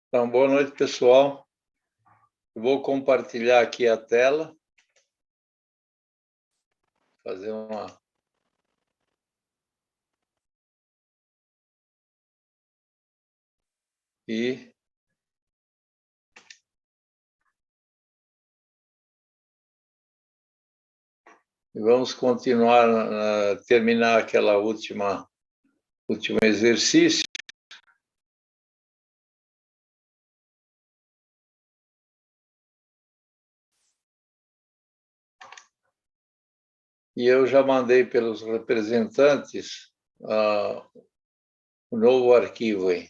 Então, boa noite, pessoal. Eu vou compartilhar aqui a tela. Fazer uma... E... vamos continuar, terminar aquela último exercício. E eu já mandei pelos representantes o novo arquivo aí.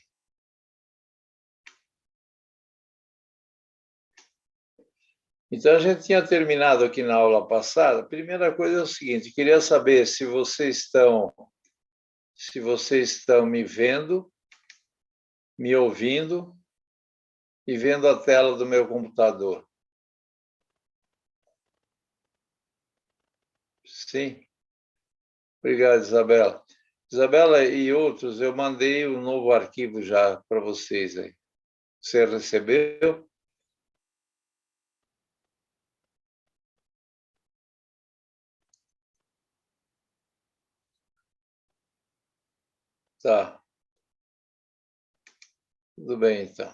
Então, a gente tinha terminado aqui na aula passada. A primeira coisa é o seguinte, queria saber se vocês estão me vendo, me ouvindo e vendo a tela do meu computador. Sim. Obrigado, Isabela. Isabela e outros, eu mandei um novo arquivo já para vocês aí. Você recebeu? Tá. Tudo bem, então.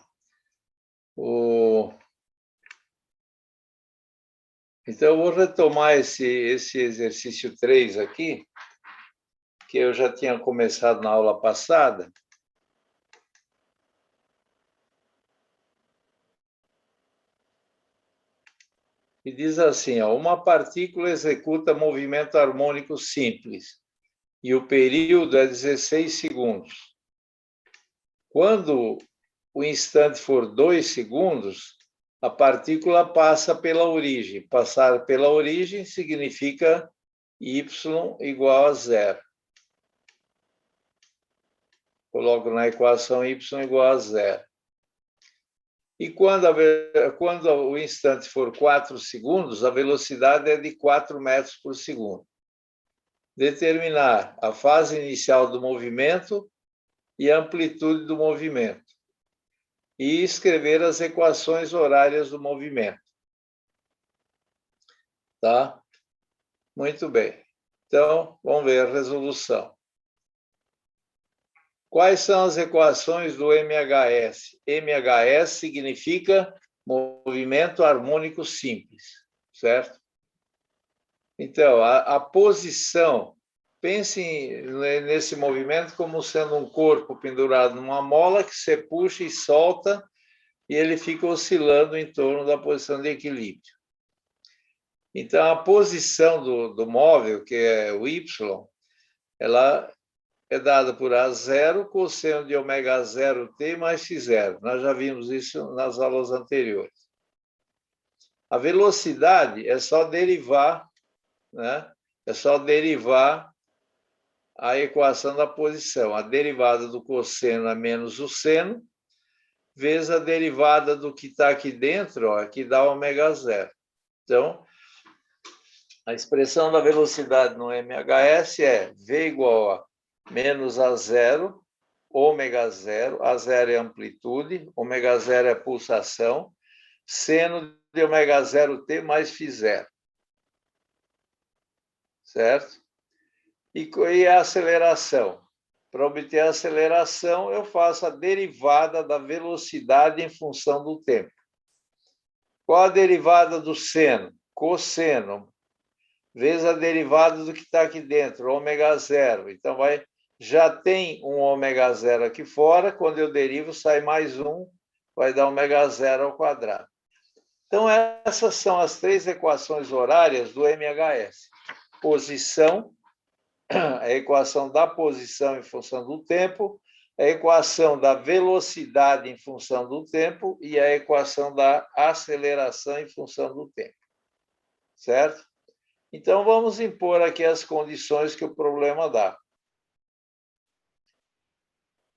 Então, eu vou retomar esse exercício 3 aqui, que eu já tinha começado na aula passada. E diz assim, ó, uma partícula executa movimento harmônico simples e o período é 16 segundos. Quando o instante for 2 segundos, a partícula passa pela origem. Passar pela origem significa y igual a zero. Coloco na equação y igual a zero. E quando o instante for 4 segundos, a velocidade é de 4 metros por segundo. Determinar a fase inicial do movimento e a amplitude do movimento. E escrever as equações horárias do movimento. Tá? Muito bem. Então, vamos ver a resolução. Quais são as equações do MHS? MHS significa movimento harmônico simples, certo? Então, a posição, pense nesse movimento como sendo um corpo pendurado numa mola que você puxa e solta e ele fica oscilando em torno da posição de equilíbrio. Então, a posição do móvel, que é o Y, ela é dada por A0 cosseno de ômega 0t mais x0. Nós já vimos isso nas aulas anteriores. A velocidade é só derivar, né? É só derivar a equação da posição. A derivada do cosseno é menos o seno, vezes a derivada do que está aqui dentro, ó, que dá ômega 0. Então, a expressão da velocidade no MHS é V igual a menos A0, ômega 0, A0 é amplitude, ômega 0 é pulsação, seno de ômega 0t mais φ0. Certo? E a aceleração? Para obter a aceleração, eu faço a derivada da velocidade em função do tempo. Qual a derivada do seno? Cosseno, vezes a derivada do que está aqui dentro, ômega 0. Então, já tem um ômega 0 aqui fora, quando eu derivo, sai mais um, vai dar ômega 0 ao quadrado. Então, essas são as 3 equações horárias do MHS. Posição, a equação da posição em função do tempo, a equação da velocidade em função do tempo e a equação da aceleração em função do tempo. Certo? Então, vamos impor aqui as condições que o problema dá.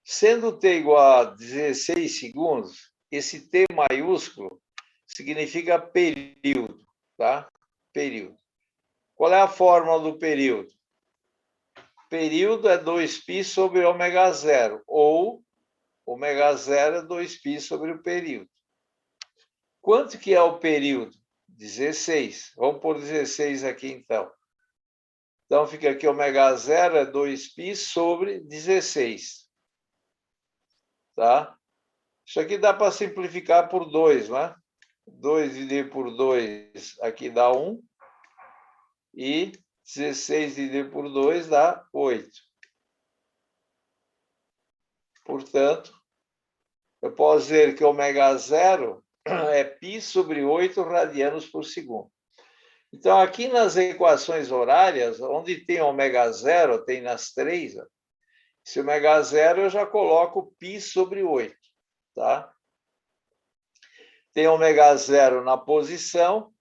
Sendo t igual a 16 segundos, esse t maiúsculo significa período, tá? Período. Qual é a fórmula do período? Período é 2π sobre ômega 0, ou ômega zero é 2π sobre o período. Quanto que é o período? 16. Vamos pôr 16 aqui, então. Então, fica aqui ômega zero é 2π sobre 16. Tá? Isso aqui dá para simplificar por 2, não é? 2 dividido por 2, aqui dá 1. E 16 dividido por 2 dá 8. Portanto, eu posso dizer que ômega zero é π sobre 8 radianos por segundo. Então, aqui nas equações horárias, onde tem ômega zero, tem nas 3, esse ômega zero eu já coloco π sobre 8. Tá? Tem ômega zero na posição,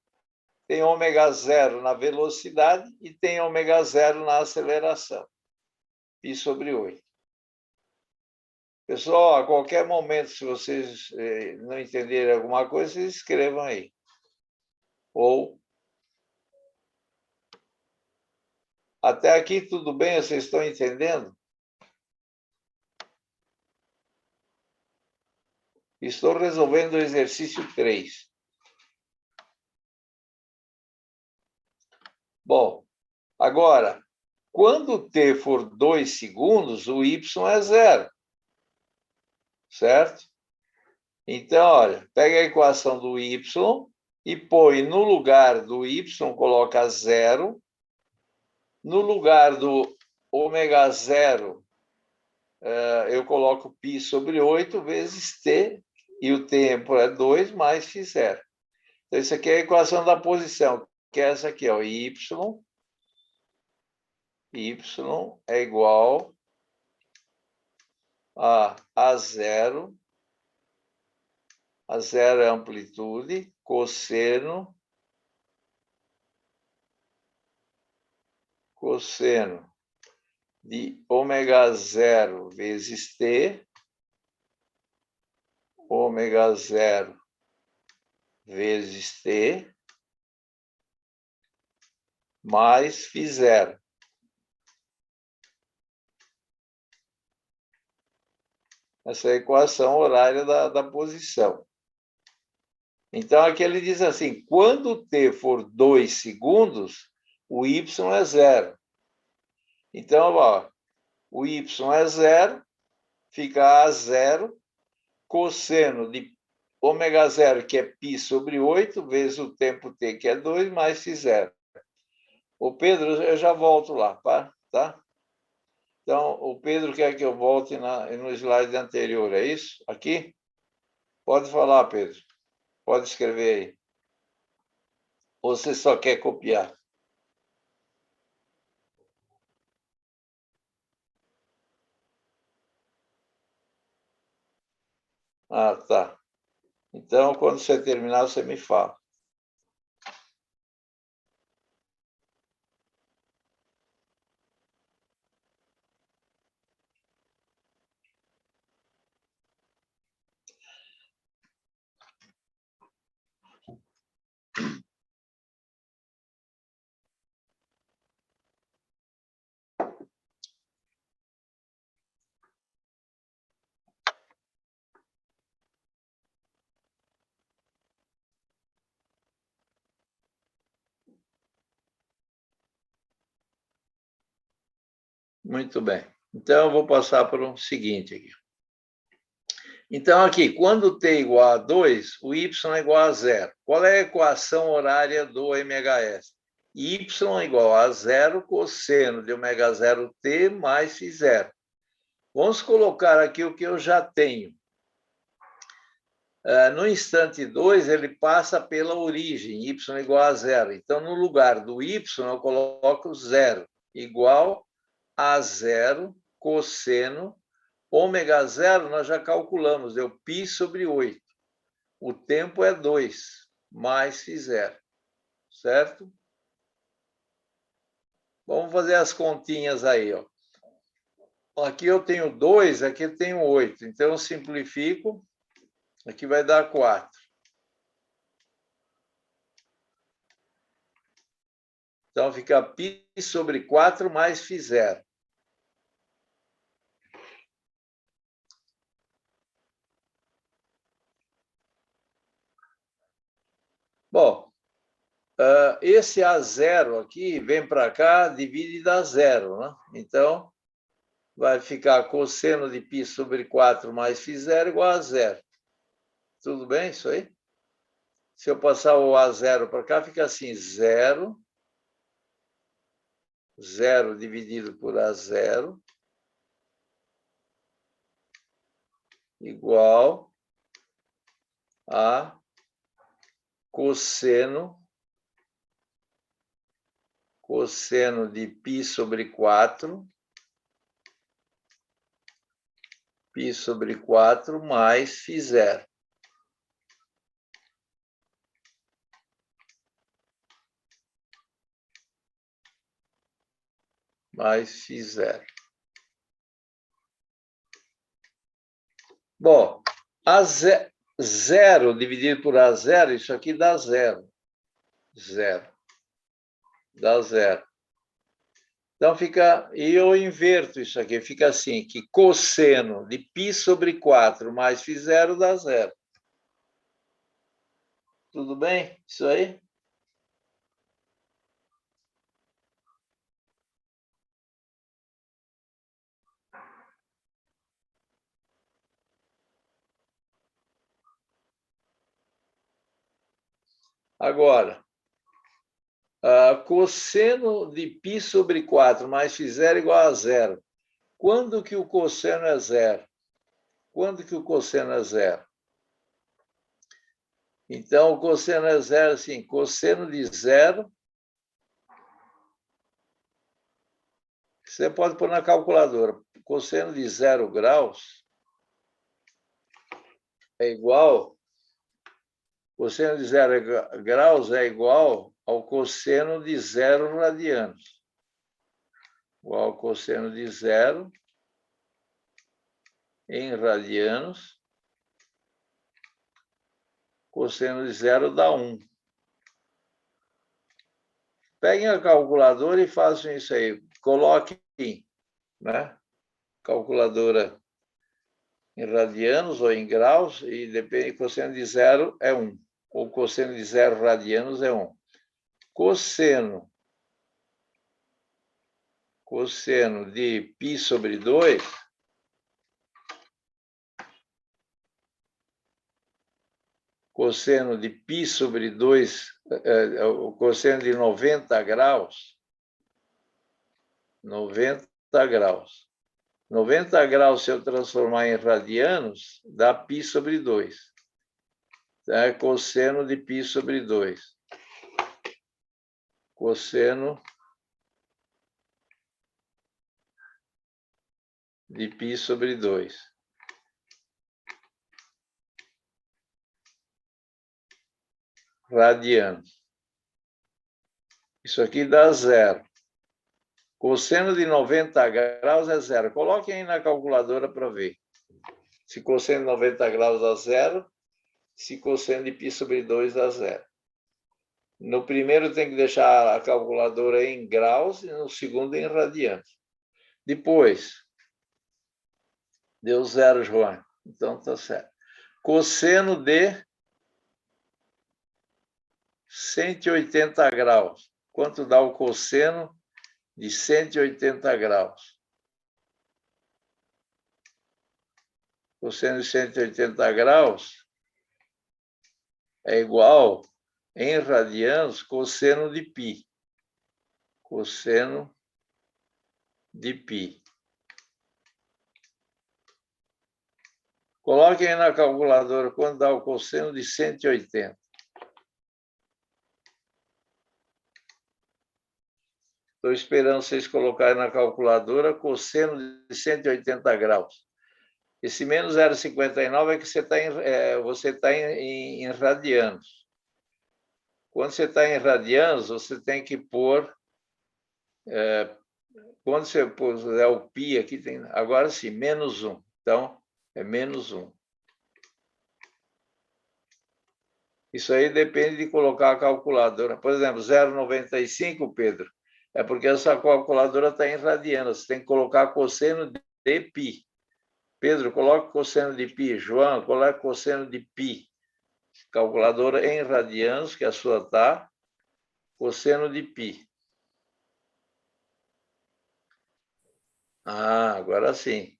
tem ômega zero na velocidade e tem ômega zero na aceleração. Π sobre 8. Pessoal, a qualquer momento, se vocês não entenderem alguma coisa, vocês escrevam aí. Ou até aqui tudo bem, vocês estão entendendo? Estou resolvendo o exercício 3. Bom, agora, quando t for 2 segundos, o y é 0. Certo? Então, olha, pega a equação do y e põe no lugar do y, coloca 0. No lugar do ômega zero, eu coloco π sobre 8 vezes t, e o tempo é 2 mais φ0. Então, isso aqui é a equação da posição, que é essa aqui, ó, y é igual a A0 é a amplitude, cosseno de ômega zero vezes t, ômega zero vezes t, mais φ0. Essa é a equação horária da posição. Então, aqui ele diz assim, quando t for 2 segundos, o y é 0. Então, ó, o y é 0, fica A0, cosseno de ômega zero, que é π sobre 8, vezes o tempo t, que é 2, mais φ0. Ô, Pedro, eu já volto lá, tá? Então, o Pedro quer que eu volte no slide anterior, é isso? Aqui? Pode falar, Pedro. Pode escrever aí. Ou você só quer copiar? Ah, tá. Então, quando você terminar, você me fala. Muito bem. Então, eu vou passar para o seguinte aqui. Então, aqui, quando t igual a 2, o y é igual a 0. Qual é a equação horária do MHS? Y é igual a 0 cosseno de ômega 0t mais φ0. Vamos colocar aqui o que eu já tenho. No instante 2, ele passa pela origem, y igual a 0. Então, no lugar do y, eu coloco 0, igual a 0 cosseno. Ômega zero, nós já calculamos, deu π sobre 8. O tempo é 2, mais φ0. Certo? Vamos fazer as continhas aí, ó. Aqui eu tenho 2, aqui eu tenho 8. Então, eu simplifico. Aqui vai dar 4. Então, fica π sobre 4 mais φ0. Bom, esse A0 aqui vem para cá, divide e dá zero, né? Então, vai ficar cosseno de π sobre 4 mais φ0 igual a zero. Tudo bem isso aí? Se eu passar o A0 para cá, fica assim, 0 dividido por A0 igual a cosseno de π sobre 4, π sobre 4 mais φ0. Mais φ0. Bom, zero dividido por A0, isso aqui dá zero. Zero. Dá zero. Então, fica... E eu inverto isso aqui. Fica assim, que cosseno de π sobre 4 mais φ0 dá zero. Tudo bem? Isso aí? Agora, cosseno de π sobre 4 mais φ0 igual a zero. Quando que o cosseno é zero? Quando que o cosseno é zero? Então, o cosseno é zero, assim, cosseno de zero, você pode pôr na calculadora, cosseno de 0 graus é igual, cosseno de 0 graus é igual ao cosseno de 0 radianos. Igual ao cosseno de 0 em radianos, cosseno de 0 dá 1. Peguem a calculadora e façam isso aí. Coloquem, né? Calculadora em radianos ou em graus, e depende, cosseno de 0 é 1. Ou cosseno de 0 radianos é 1. Cosseno de π sobre 2 cosseno de π sobre 2, o cosseno de 90 graus, 90 graus. 90 graus, se eu transformar em radianos, dá π sobre 2. Então, é cosseno de π sobre 2. Cosseno de π sobre 2. Radianos. Isso aqui dá zero. Cosseno de 90 graus é zero. Coloquem aí na calculadora para ver. Se cosseno de 90 graus dá zero, se cosseno de π sobre 2 dá zero. No primeiro tem que deixar a calculadora em graus e no segundo em radianos. Depois, deu zero, João. Então tá certo. Cosseno de 180 graus. Quanto dá o cosseno de 180 graus? Cosseno de 180 graus é igual, em radianos, cosseno de π. Cosseno de π. Coloquem aí na calculadora quanto dá o cosseno de 180. Estou esperando vocês colocarem na calculadora cosseno de 180 graus. Esse menos 0,59 é que você está em radianos. Quando você está em radianos, você tem que pôr... quando você puser o π aqui, agora sim, menos 1. Então, é menos 1. Isso aí depende de colocar a calculadora. Por exemplo, 0,95, Pedro, é porque essa calculadora está em radianos. Você tem que colocar cosseno de π. Pedro, coloque cosseno de π. João, coloque cosseno de π. calculadora em radianos, que a sua está, cosseno de π. Ah, agora sim.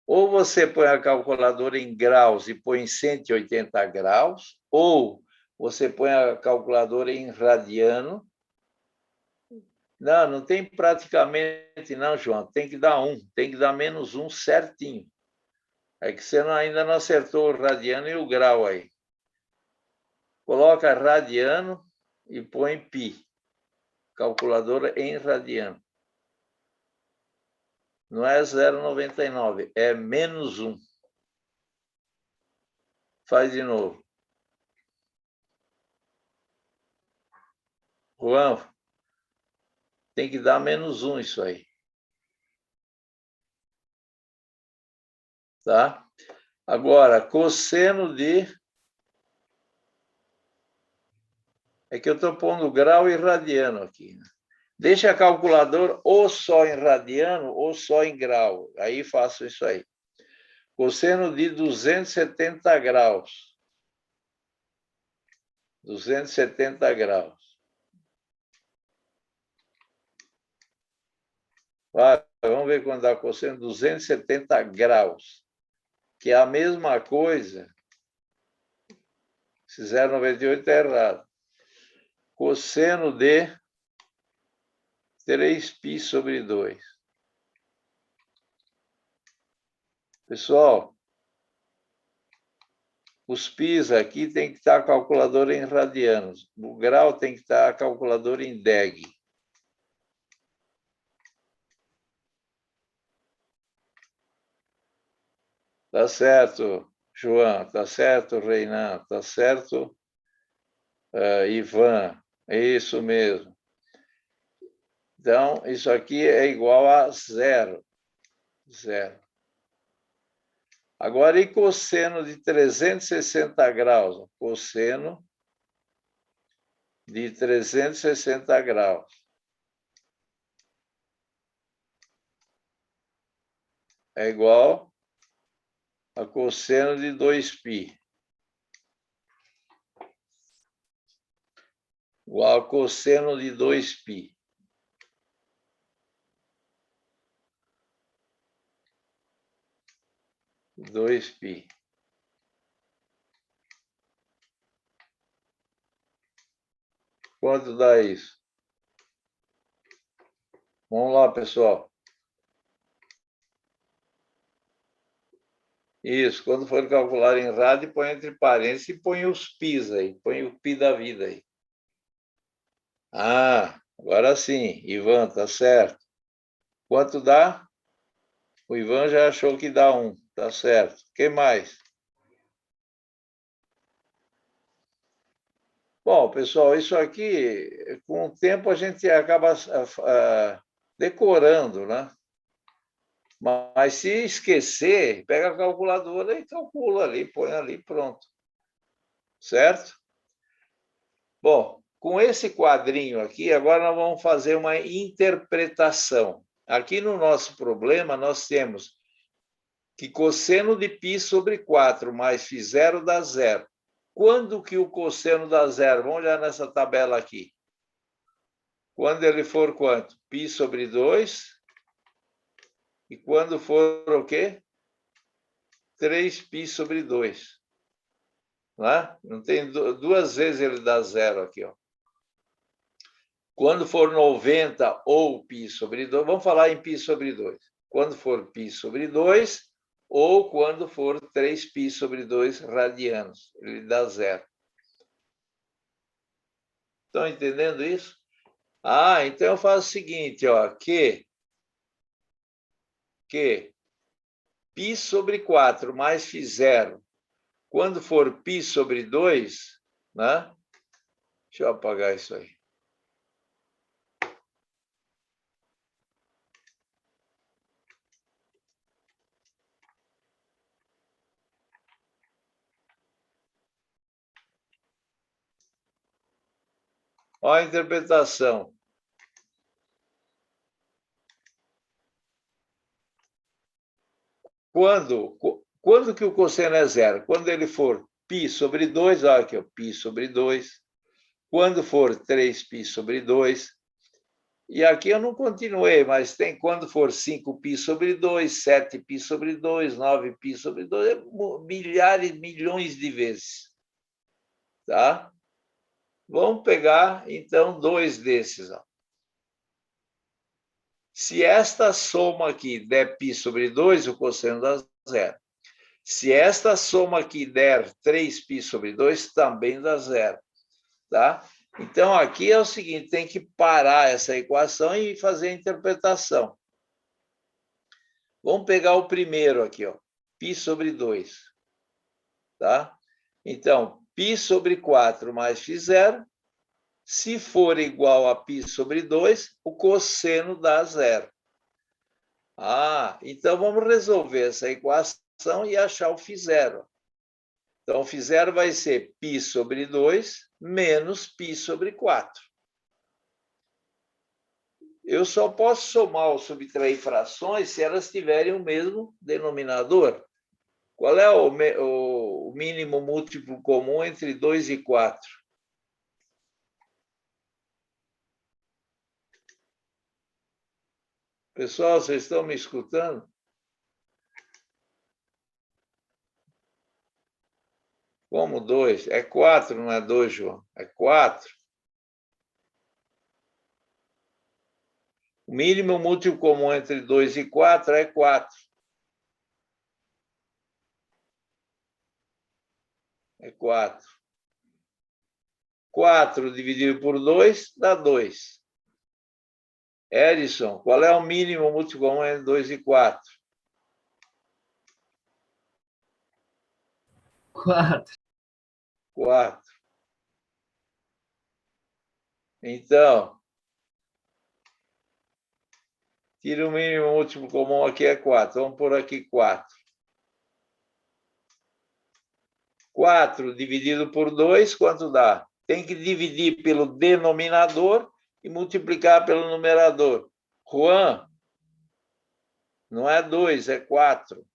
Ou você põe a calculadora em graus e põe 180 graus, ou você põe a calculadora em radiano. Não, não tem praticamente não, João. Tem que dar 1, tem que dar -1 certinho. É que você ainda não acertou o radiano e o grau aí. Coloca radiano e põe π. Calculadora em radiano. Não é 0,99, é -1. Faz de novo. Juan, tem que dar -1 isso aí. Tá? Agora, cosseno de... É que eu estou pondo grau e radiano aqui. Deixa a calculadora ou só em radiano ou só em grau. Aí faço isso aí. Cosseno de 270 graus. 270 graus. Vai, vamos ver quando dá cosseno. 270 graus. Que é a mesma coisa. Se 0,98 está errado. Cosseno de 3π sobre 2. Pessoal, os πs aqui tem que estar a calculadora em radianos. O grau tem que estar a calculadora em deg. Tá certo, João. Tá certo, Reinan. Tá certo, Ivan. É isso mesmo. Então, isso aqui é igual a 0. 0. Agora, e cosseno de 360 graus? Cosseno de 360 graus. É igual a cosseno de 2π. Igual a cosseno de 2π. Quanto dá isso? Vamos lá, pessoal. Isso, quando for calcular em rádio, põe entre parênteses e põe os πs aí. Põe o π da vida aí. Ah, agora sim, Ivan, tá certo. Quanto dá? O Ivan já achou que dá 1, tá certo. O que mais? Bom, pessoal, isso aqui, com o tempo, a gente acaba decorando, né? Mas se esquecer, pega a calculadora e calcula ali, põe ali, pronto. Certo? Bom, com esse quadrinho aqui, agora nós vamos fazer uma interpretação. Aqui no nosso problema, nós temos que cosseno de π sobre 4 mais φ0 dá 0. Quando que o cosseno dá 0? Vamos olhar nessa tabela aqui. Quando ele for quanto? Π sobre 2. E quando for o quê? 3π sobre 2. Não tem duas vezes ele dá 0 aqui, ó. Quando for 90 ou π sobre 2, vamos falar em π sobre 2. Quando for π sobre 2 ou quando for 3π sobre 2 radianos, ele dá 0. Estão entendendo isso? Ah, então eu faço o seguinte, ó, que π sobre 4 mais φ0, quando for π sobre 2, né? Deixa eu apagar isso aí. Olha a interpretação. Quando que o cosseno é zero? Quando ele for π sobre 2, olha aqui, ó, π sobre 2. Quando for 3π sobre 2. E aqui eu não continuei, mas tem quando for 5π sobre 2, 7π sobre 2, 9π sobre 2, milhares, milhões de vezes. Tá? Vamos pegar, então, dois desses. Ó. Se esta soma aqui der π sobre 2, o cosseno dá zero. Se esta soma aqui der 3π sobre 2, também dá zero. Tá? Então, aqui é o seguinte, tem que parar essa equação e fazer a interpretação. Vamos pegar o primeiro aqui, ó, π sobre 2. Tá? Então, π sobre 4 mais φ0, se for igual a π sobre 2, o cosseno dá zero. Então vamos resolver essa equação e achar o φ0. Então, o φ0 vai ser π sobre 2 menos π sobre 4. Eu só posso somar ou subtrair frações se elas tiverem o mesmo denominador. Qual é o mínimo múltiplo comum entre 2 e 4? Pessoal, vocês estão me escutando? Como 2? É 4, não é 2, João? É 4. O mínimo múltiplo comum entre 2 e 4 é 4. É 4. 4 dividido por 2 dá 2. Edson, qual é o mínimo múltiplo comum entre 2 e 4? 4. 4. Então, tira o mínimo múltiplo comum aqui é 4. Vamos por aqui 4. 4 dividido por 2, quanto dá? Tem que dividir pelo denominador e multiplicar pelo numerador. Juan, não é 2, é 4.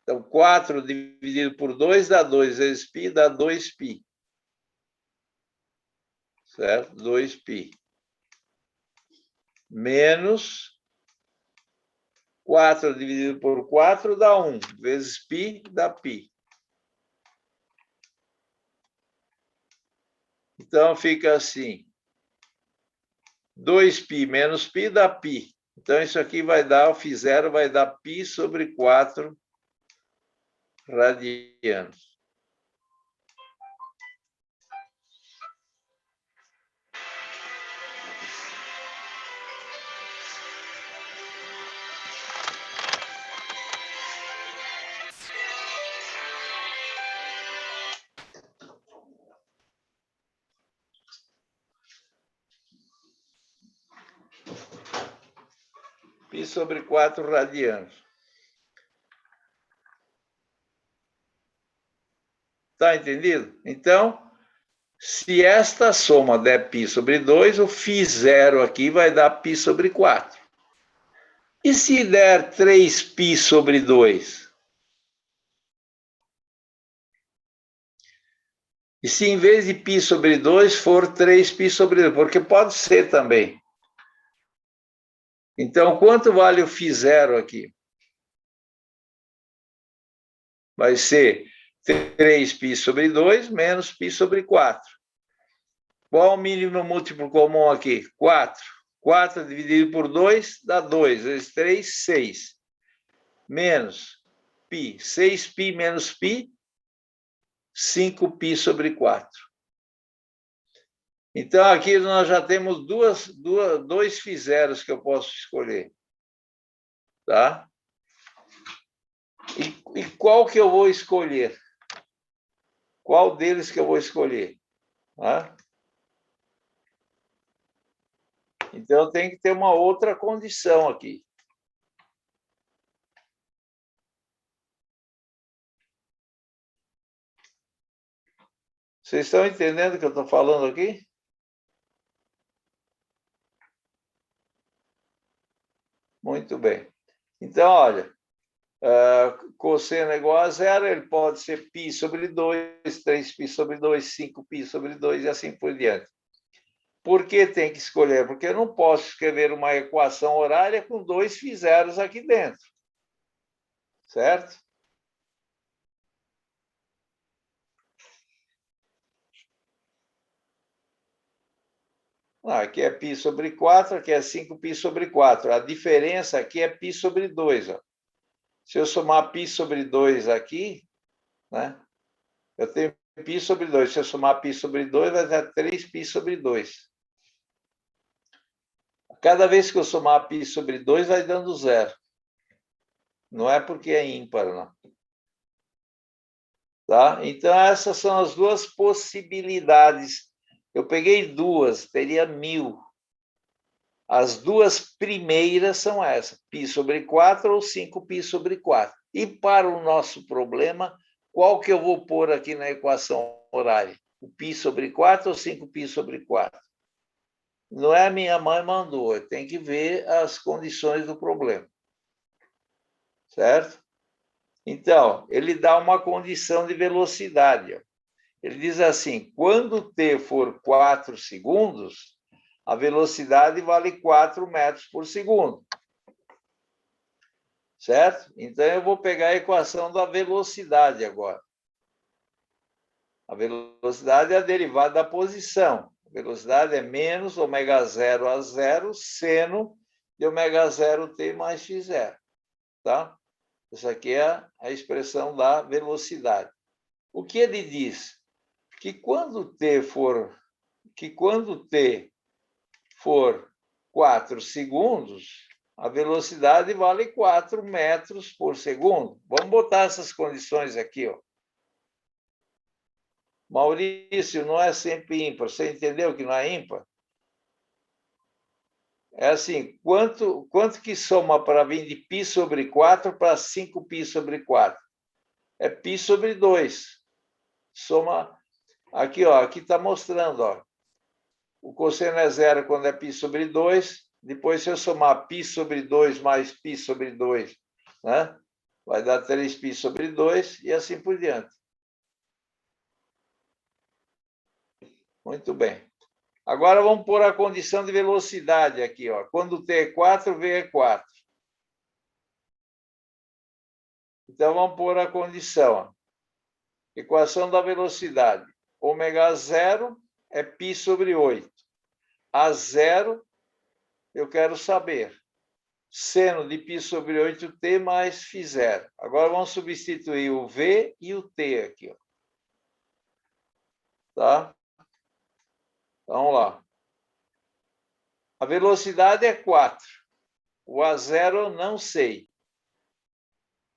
Então, 4 dividido por 2 dá 2 vezes π, dá 2π. Certo? 2π. Menos 4 dividido por 4 dá 1. Vezes π dá π. Então, fica assim. 2π menos π dá π. Então, isso aqui vai dar, o φ0 vai dar π sobre 4 radianos. Π sobre 4 radianos. Está entendido? Então, se esta soma der π sobre 2, o φ0 aqui vai dar π sobre 4. E se der 3π sobre 2? E se em vez de π sobre 2 for 3π sobre 2? Porque pode ser também. Então, quanto vale o φ0 aqui? Vai ser 3π sobre 2 menos π sobre 4. Qual o mínimo múltiplo comum aqui? 4. 4 dividido por 2 dá 2. Vezes 3, 6. Menos π. 6π menos π, 5π sobre 4. Então, aqui nós já temos dois φ0s que eu posso escolher. Tá? E qual que eu vou escolher? Qual deles que eu vou escolher? Tá? Então, tem que ter uma outra condição aqui. Vocês estão entendendo o que eu estou falando aqui? Muito bem. Então, olha, cosseno é igual a zero, ele pode ser π sobre 2, 3π sobre 2, 5π sobre 2 e assim por diante. Por que tem que escolher? Porque eu não posso escrever uma equação horária com 2 φ zeros aqui dentro. Certo? Aqui é π sobre 4, aqui é 5π sobre 4. A diferença aqui é π sobre 2. Ó. Se eu somar π sobre 2 aqui, né, eu tenho π sobre 2. Se eu somar π sobre 2, vai dar 3π sobre 2. Cada vez que eu somar π sobre 2, vai dando zero. Não é porque é ímpar, não. Tá? Então, essas são as duas possibilidades. Eu peguei duas, teria 1000. As duas primeiras são essas, π sobre 4 ou 5π sobre 4. E para o nosso problema, qual que eu vou pôr aqui na equação horária? O π sobre 4 ou 5π sobre 4? Não é a minha mãe mandou, eu tenho que ver as condições do problema. Certo? Então, ele dá uma condição de velocidade. Ele diz assim, quando t for 4 segundos, a velocidade vale 4 metros por segundo. Certo? Então, eu vou pegar a equação da velocidade agora. A velocidade é a derivada da posição. A velocidade é menos ω0 a 0 seno de ω0 t mais x0. Tá? Essa aqui é a expressão da velocidade. O que ele diz? Que quando t for 4 segundos, a velocidade vale 4 metros por segundo. Vamos botar essas condições aqui. Ó. Maurício, não é sempre ímpar. Você entendeu que não é ímpar? É assim, quanto que soma para vir de π sobre 4 para 5π sobre 4? É π sobre 2. Soma aqui, ó, aqui está mostrando, ó. O cosseno é zero quando é π sobre 2. Depois, se eu somar π sobre 2 mais π sobre 2, né? Vai dar 3π sobre 2 e assim por diante. Muito bem. Agora vamos pôr a condição de velocidade aqui. Ó. Quando t é 4, v é 4. Então, vamos pôr a condição. Ó. Equação da velocidade. ω0 é π sobre 8. A zero, eu quero saber. Seno de π sobre 8t mais φ0. Agora vamos substituir o v e o t aqui. Ó. Tá? Vamos lá. A velocidade é 4. O A0 eu não sei.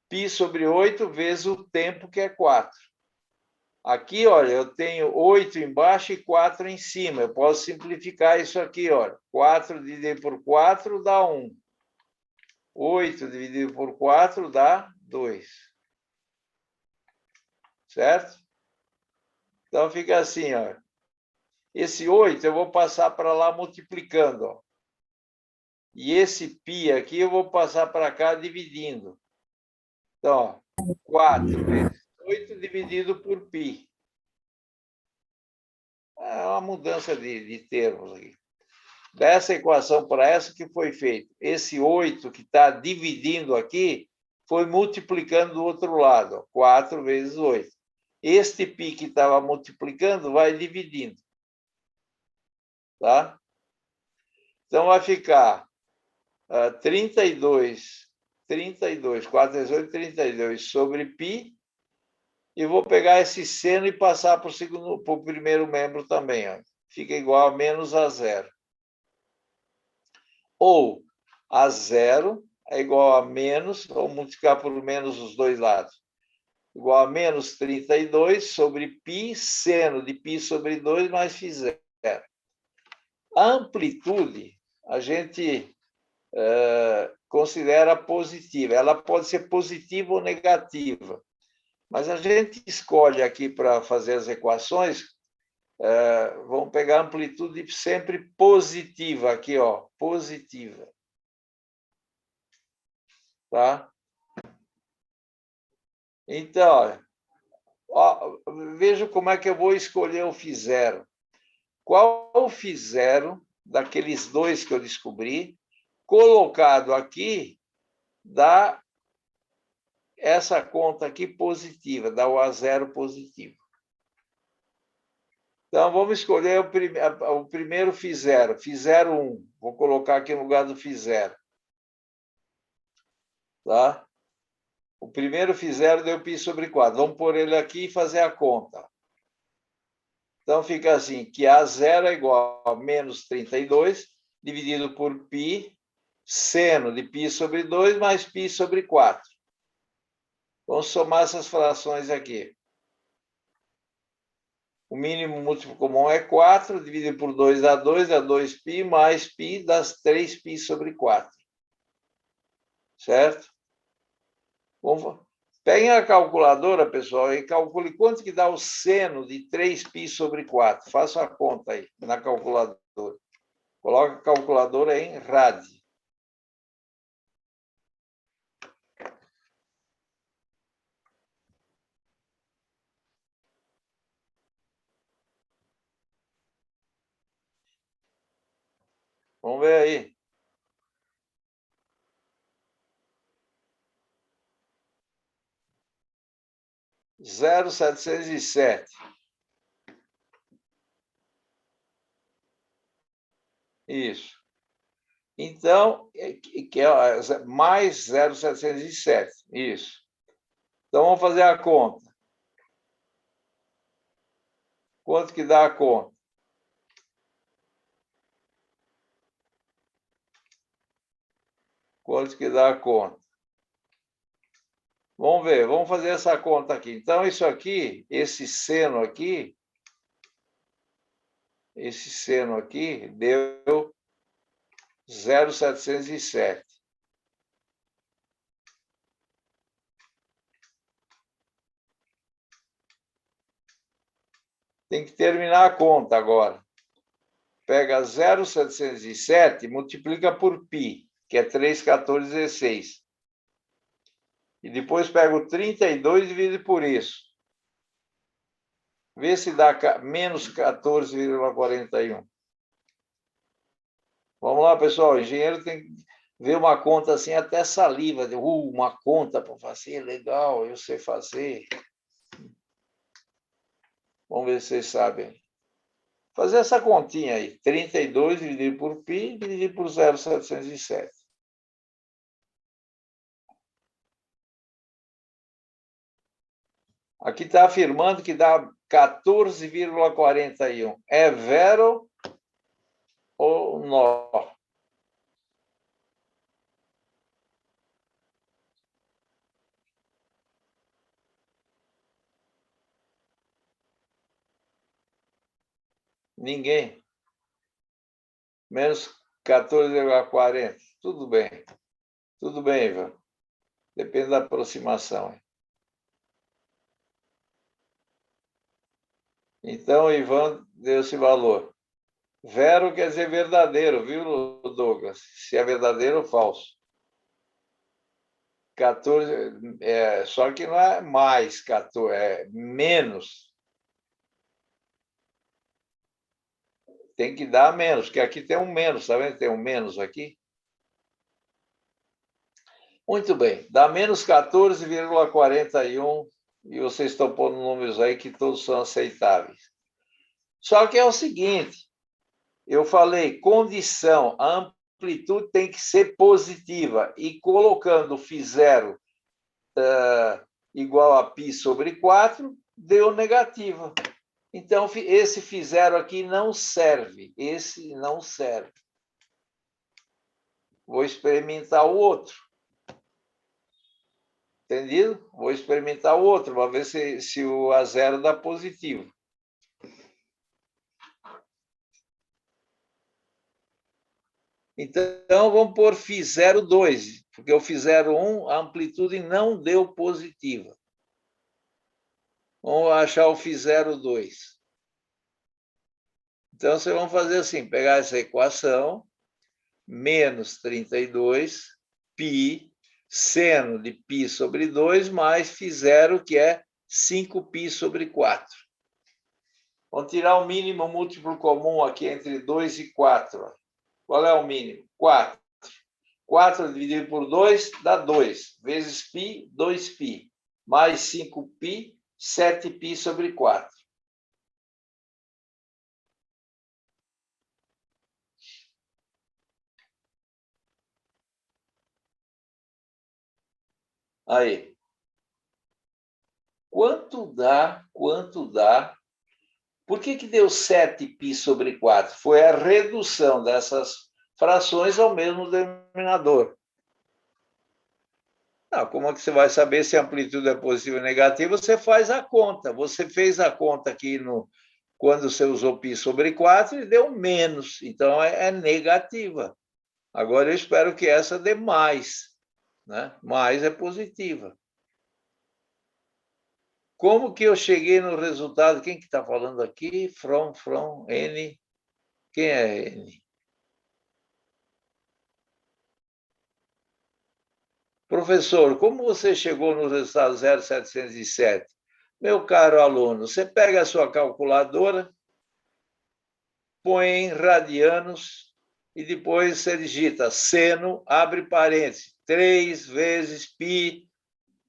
π sobre 8 vezes o tempo, que é 4. Aqui, olha, eu tenho 8 embaixo e 4 em cima. Eu posso simplificar isso aqui, olha. 4 dividido por 4 dá 1. 8 dividido por 4 dá 2. Certo? Então, fica assim, ó. Esse 8 eu vou passar para lá multiplicando, ó. E esse π aqui eu vou passar para cá dividindo. Então, ó, 4 vezes 8 dividido por π. É uma mudança de termos aqui. Dessa equação para essa que foi feito. Esse 8 que está dividindo aqui foi multiplicando do outro lado. Ó, 4 vezes 8. Este π que estava multiplicando vai dividindo. Tá? Então, vai ficar 32, 4 vezes 8, 32 sobre π. E vou pegar esse seno e passar para o primeiro membro também. Ó. Fica igual a menos a zero. Ou a zero é igual a menos, vamos multiplicar por menos os dois lados, igual a menos 32 sobre π, seno de π sobre 2 mais φ0. A amplitude, a gente considera positiva. Ela pode ser positiva ou negativa. Mas a gente escolhe aqui para fazer as equações, vamos pegar a amplitude sempre positiva aqui, ó, positiva. Tá? Então, ó, veja como é que eu vou escolher o φ0. Qual o φ0 daqueles dois que eu descobri, colocado aqui, dá essa conta aqui positiva, dá o A0 positivo. Então, vamos escolher o primeiro φ0, φ0, 1. Vou colocar aqui no lugar do φ0. Tá? O primeiro φ0 deu π sobre 4. Vamos pôr ele aqui e fazer a conta. Então, fica assim, que A0 é igual a menos 32, dividido por π, seno de π sobre 2, mais π sobre 4. Vamos somar essas frações aqui. O mínimo múltiplo comum é 4, dividido por 2 dá 2π, mais π dá 3π sobre 4. Certo? Peguem a calculadora, pessoal, e calcule quanto que dá o seno de 3π sobre 4. Faça a conta aí na calculadora. Coloque a calculadora em rádio. Vamos ver aí. Zero 707. Isso. Então, que é mais 0,707. Isso. Então, vamos fazer a conta. Quanto que dá a conta? Quanto que dá a conta? Vamos ver, vamos fazer essa conta aqui. Então, isso aqui, esse seno aqui deu 0,707. Tem que terminar a conta agora. Pega 0,707 e multiplica por π, que é 3,1416. E depois pega o 32 e divide por isso. Vê se dá menos 14,41. Vamos lá, pessoal. O engenheiro tem que ver uma conta assim, até saliva. Uma conta para fazer, legal, eu sei fazer. Vamos ver se vocês sabem. Fazer essa continha aí. 32 dividido por π, dividido por 0,707. Aqui está afirmando que dá 14,41. É vero ou nó? Ninguém. Menos 14,40. Tudo bem. Tudo bem, Ivan. Depende da aproximação. Então, Ivan deu esse valor. Vero quer dizer verdadeiro, viu, Douglas? Se é verdadeiro ou falso. 14, só que não é mais 14, é menos. Tem que dar menos, porque aqui tem um menos, tá vendo? Tem um menos aqui. Muito bem, dá menos 14,41 e vocês estão pondo números aí que todos são aceitáveis. Só que é o seguinte, eu falei, condição, a amplitude tem que ser positiva e colocando φ0 igual a π sobre 4, deu negativa. Então, esse φ0 aqui não serve, esse não serve. Vou experimentar o outro. Entendido? Vou experimentar o outro, para ver se o A0 dá positivo. Então, vamos pôr φ0, 2, porque o φ0, 1, a amplitude não deu positiva. Vamos achar o φ0, 2. Então, vocês vão fazer assim, pegar essa equação, menos 32, π seno de π sobre 2 mais φ0, que é 5π sobre 4. Vamos tirar o mínimo múltiplo comum aqui entre 2 e 4. Qual é o mínimo? 4. 4 dividido por 2 dá 2. Vezes π, 2π. Mais 5π, 7π sobre 4. Aí. Quanto dá? Por que deu 7π sobre 4? Foi a redução dessas frações ao mesmo denominador. Como é que você vai saber se a amplitude é positiva ou negativa? Você faz a conta. Você fez a conta aqui quando você usou π sobre 4 e deu menos. Então, é negativa. Agora, eu espero que essa dê mais. Né? Mais é positiva. Como que eu cheguei no resultado? Quem que está falando aqui? From, N. Quem é N? Professor, como você chegou no resultado 0,707? Meu caro aluno, você pega a sua calculadora, põe em radianos e depois você digita seno, abre parênteses, 3 vezes π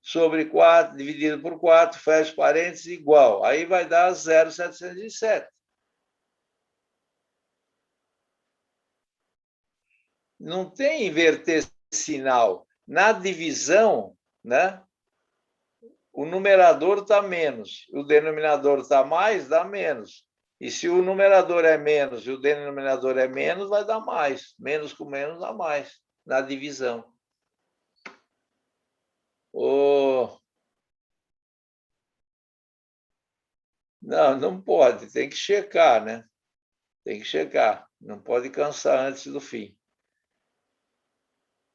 sobre 4, dividido por 4, fecha parênteses, igual. Aí vai dar 0,707. Não tem inverter sinal. Na divisão, né, o numerador está menos, o denominador está mais, dá menos. E se o numerador é menos e o denominador é menos, vai dar mais. Menos com menos dá mais, na divisão. Não pode, tem que checar, né? Tem que checar, não pode cansar antes do fim.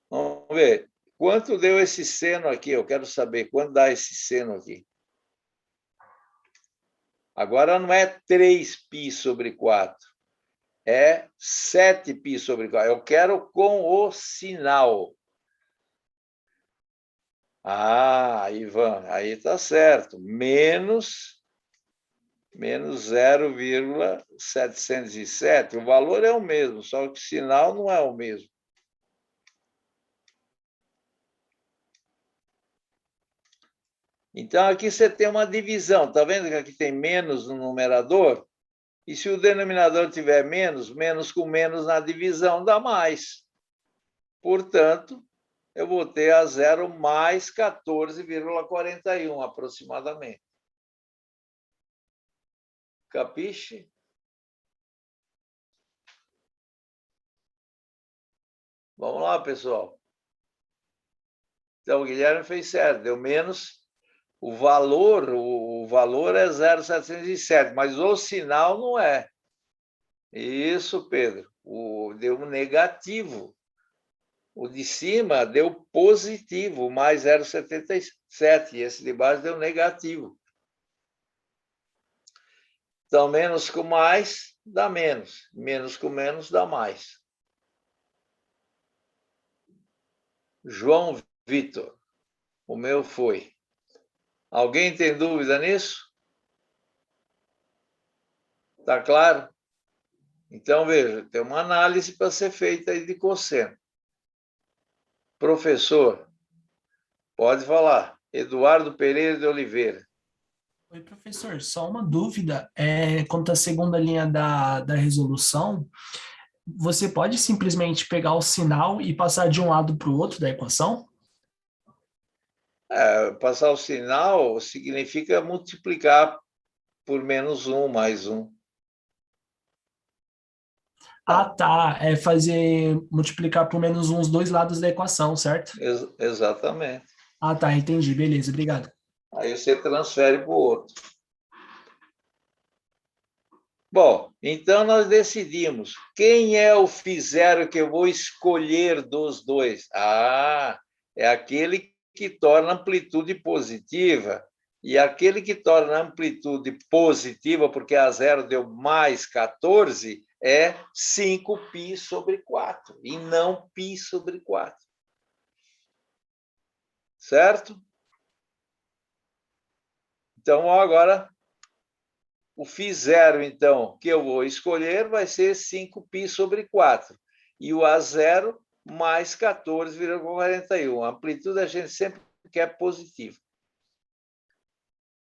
Vamos ver. Quanto deu esse seno aqui? Eu quero saber quanto dá esse seno aqui. Agora não é 3π sobre 4. É 7π sobre 4. Eu quero com o sinal. Ivan, aí está certo. Menos 0,707. O valor é o mesmo, só que o sinal não é o mesmo. Então, aqui você tem uma divisão. Está vendo que aqui tem menos no numerador? E se o denominador tiver menos, menos com menos na divisão dá mais. Portanto, eu vou ter a 0 mais 14,41 aproximadamente. Capiche? Vamos lá, pessoal. Então, o Guilherme fez certo, deu menos. O valor é 0,707, mas o sinal não é. Isso, Pedro. Deu negativo. O de cima deu positivo, mais 0,77. E esse de baixo deu negativo. Então, menos com mais dá menos. Menos com menos dá mais. João Vitor. O meu foi. Alguém tem dúvida nisso? Está claro? Então, veja, tem uma análise para ser feita aí de cosseno. Professor, pode falar. Eduardo Pereira de Oliveira. Oi, professor, só uma dúvida. Quanto à segunda linha da resolução, você pode simplesmente pegar o sinal e passar de um lado para o outro da equação? Passar o sinal significa multiplicar por menos 1, mais 1. Tá. É fazer multiplicar por menos um os dois lados da equação, certo? Exatamente. Tá, entendi. Beleza, obrigado. Aí você transfere para o outro. Bom, então nós decidimos quem é o φ0 que eu vou escolher dos dois. É aquele que torna a amplitude positiva. E aquele que torna a amplitude positiva, porque a 0 deu mais 14, é 5π sobre 4, e não π sobre 4. certo? Então, agora, o φ0, então, que eu vou escolher vai ser 5π sobre 4. E o A0 mais 14,41. A amplitude a gente sempre quer positiva.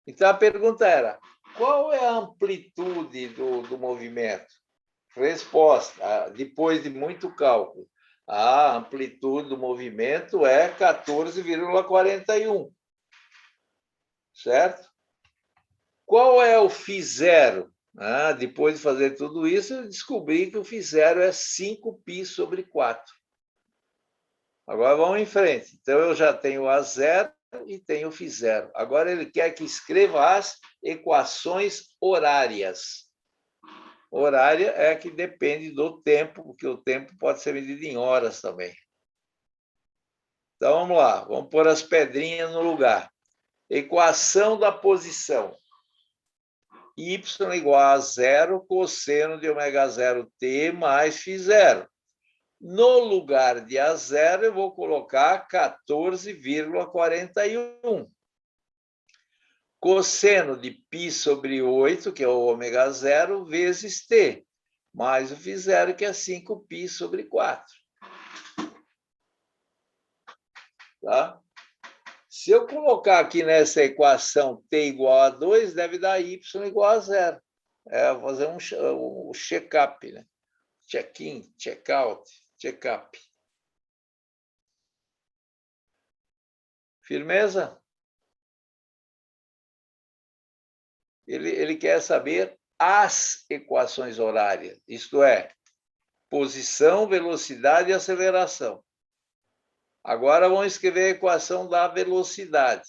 Então, a pergunta era, qual é a amplitude do movimento? Resposta, depois de muito cálculo, a amplitude do movimento é 14,41. Certo? Qual é o φ0? Depois de fazer tudo isso, eu descobri que o φ0 é 5π sobre 4. Agora vamos em frente. Então, eu já tenho A0 e tenho o φ0. Agora, ele quer que escreva as equações horárias. Horária é que depende do tempo, porque o tempo pode ser medido em horas também. Então, vamos lá. Vamos pôr as pedrinhas no lugar. Equação da posição. Y igual a 0 cosseno de ω0t mais φ0. No lugar de A0, eu vou colocar 14,41. Cosseno de π sobre 8, que é o ω0, vezes t, mais o φ0, que é 5π sobre 4. Tá? Se eu colocar aqui nessa equação t igual a 2, deve dar y igual a 0. É fazer um check-up, né? Check-in, check-out, check-up. Firmeza? Ele quer saber as equações horárias, isto é, posição, velocidade e aceleração. Agora vamos escrever a equação da velocidade.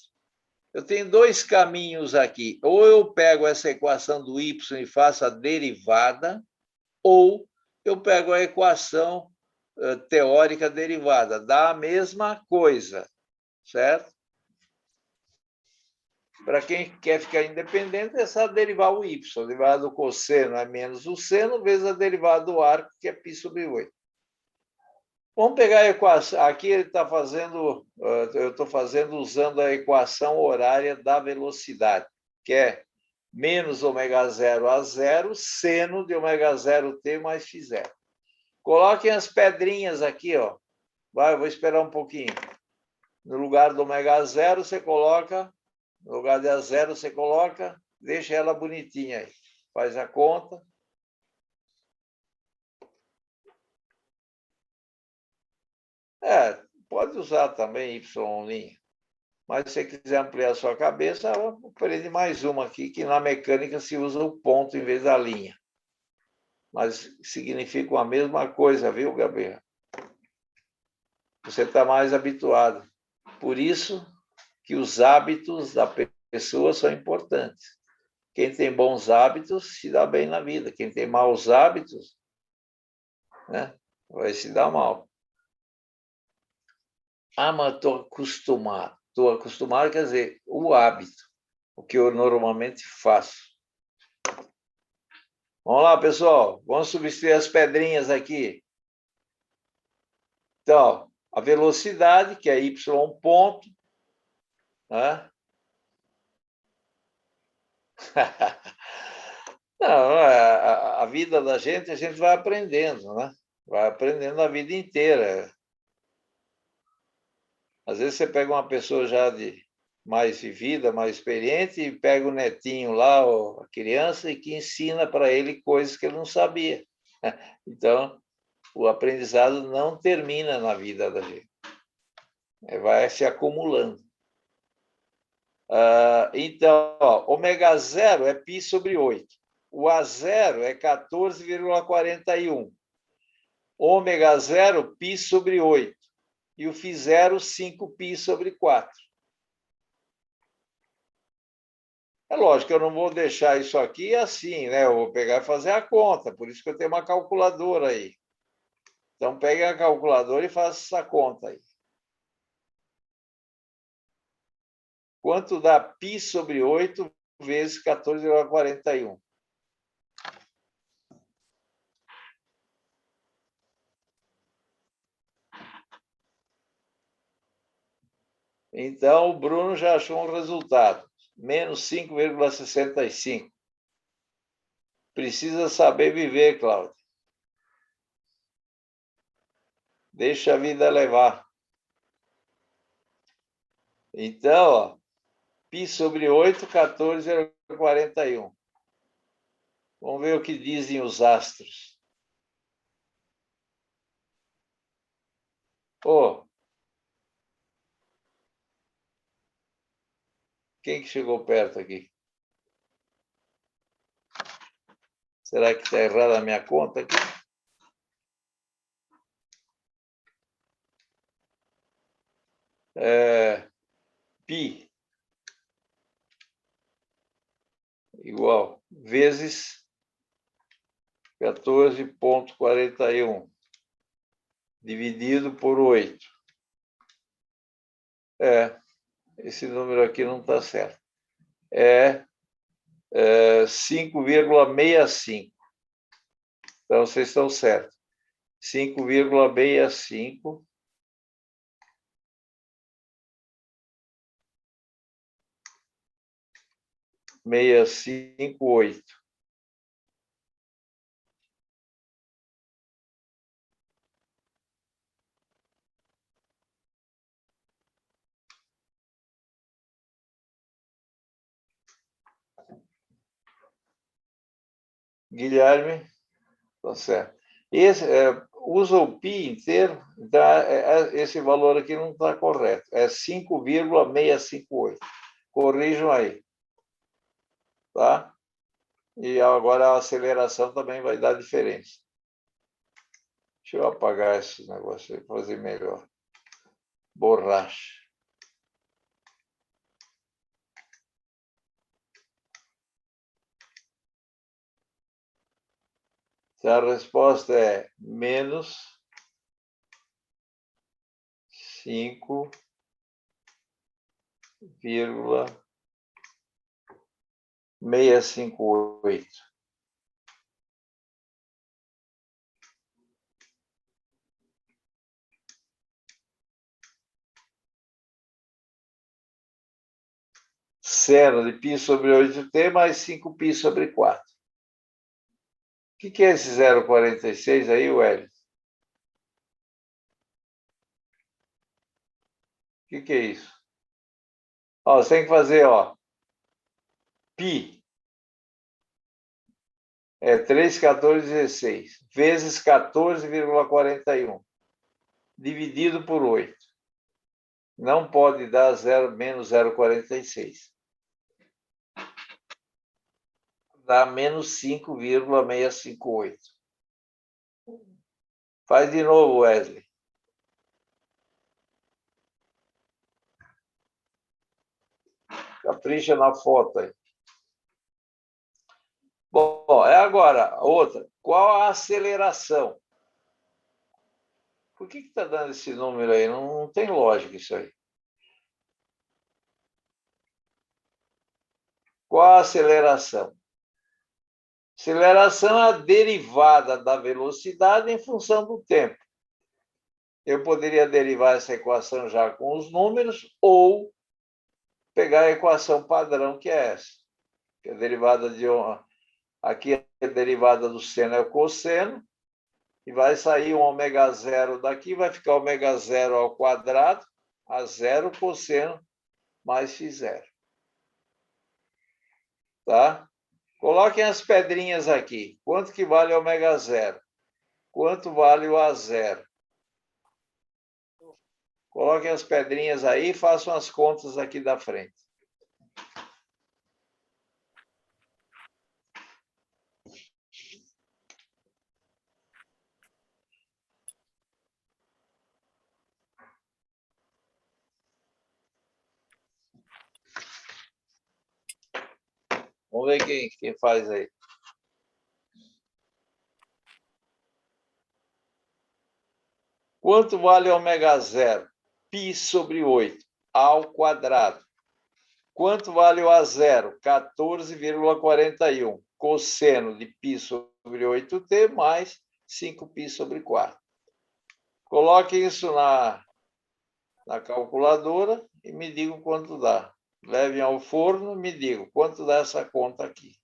Eu tenho dois caminhos aqui. Ou eu pego essa equação do y e faço a derivada, ou eu pego a equação teórica derivada. Dá a mesma coisa, certo? Para quem quer ficar independente, é só derivar o y. A derivada do cosseno é menos o seno, vezes a derivada do arco, que é π sobre 8. Vamos pegar a equação. Aqui ele está fazendo, eu estou fazendo usando a equação horária da velocidade, que é menos ω0 a 0, seno de ω0t mais φ0. Coloquem as pedrinhas aqui, ó. Vai, eu vou esperar um pouquinho. No lugar do ω0, você coloca, no lugar de A0, você coloca, deixa ela bonitinha aí. Faz a conta. Pode usar também Y'. Mas se você quiser ampliar a sua cabeça, aprende mais uma aqui, que na mecânica se usa o ponto em vez da linha. Mas significam a mesma coisa, viu, Gabriel? Você está mais habituado. Por isso que os hábitos da pessoa são importantes. Quem tem bons hábitos se dá bem na vida. Quem tem maus hábitos, né, vai se dar mal. Mas estou acostumado. Estou acostumado, quer dizer, o hábito, o que eu normalmente faço. Vamos lá, pessoal. Vamos substituir as pedrinhas aqui. Então, a velocidade, que é y ponto, né? Não, a vida da gente, a gente vai aprendendo, né? Vai aprendendo a vida inteira. Às vezes você pega uma pessoa já de mais vivida, mais experiente, e pega o netinho lá, a criança, e que ensina para ele coisas que ele não sabia. Então, o aprendizado não termina na vida da gente. Vai se acumulando. Então, ω0 é π sobre 8. O A0 é 14,41. Ω0, π sobre 8. E o φ0, 5π sobre 4. É lógico que eu não vou deixar isso aqui assim, né? Eu vou pegar e fazer a conta, por isso que eu tenho uma calculadora aí. Então, pegue a calculadora e faça essa conta aí. Quanto dá π sobre 8 vezes 14,41? Então, o Bruno já achou um resultado. Menos 5,65. Precisa saber viver, Cláudio. Deixa a vida levar. Então, ó, π sobre 8, 14,41. Vamos ver o que dizem os astros. Oh, quem que chegou perto aqui? Será que está errada a minha conta aqui? Π igual vezes 14,41 dividido por 8. Esse número aqui não está certo. É 5,65. Então, vocês estão certos. 5,65 658. Guilherme, tá certo. Usa o π inteiro, então esse valor aqui não está correto. É 5,658. Corrijam aí. Tá? E agora a aceleração também vai dar diferença. Deixa eu apagar esse negócio aí, fazer melhor. Borracha. Então, a resposta é menos 5,658. Seno de π sobre 8t mais 5π sobre 4. O que é esse 0,46 aí, Wellington? O que é isso? Ó, você tem que fazer, ó, π é 3,1416 vezes 14,41 dividido por 8. Não pode dar menos 0,46. Dá menos 5,658. Faz de novo, Wesley. Capricha na foto aí. Bom, agora, outra. Qual a aceleração? Por que está dando esse número aí? Não tem lógica isso aí. Qual a aceleração? Aceleração é a derivada da velocidade em função do tempo. Eu poderia derivar essa equação já com os números ou pegar a equação padrão, que é essa. Que é a derivada de... Aqui a derivada do seno é o cosseno. E vai sair um ômega zero daqui, vai ficar ômega zero ao quadrado, a zero cosseno mais x0. Tá? Coloquem as pedrinhas aqui. Quanto que vale ômega zero? Quanto vale o A0? Coloquem as pedrinhas aí e façam as contas aqui da frente. Vamos ver quem faz aí. Quanto vale ômega zero? Π sobre 8 ao quadrado. Quanto vale o A0? 14,41. Cosseno de π sobre 8t mais 5π sobre 4. Coloque isso na calculadora e me digam quanto dá. Levem ao forno e me digam quanto dá essa conta aqui.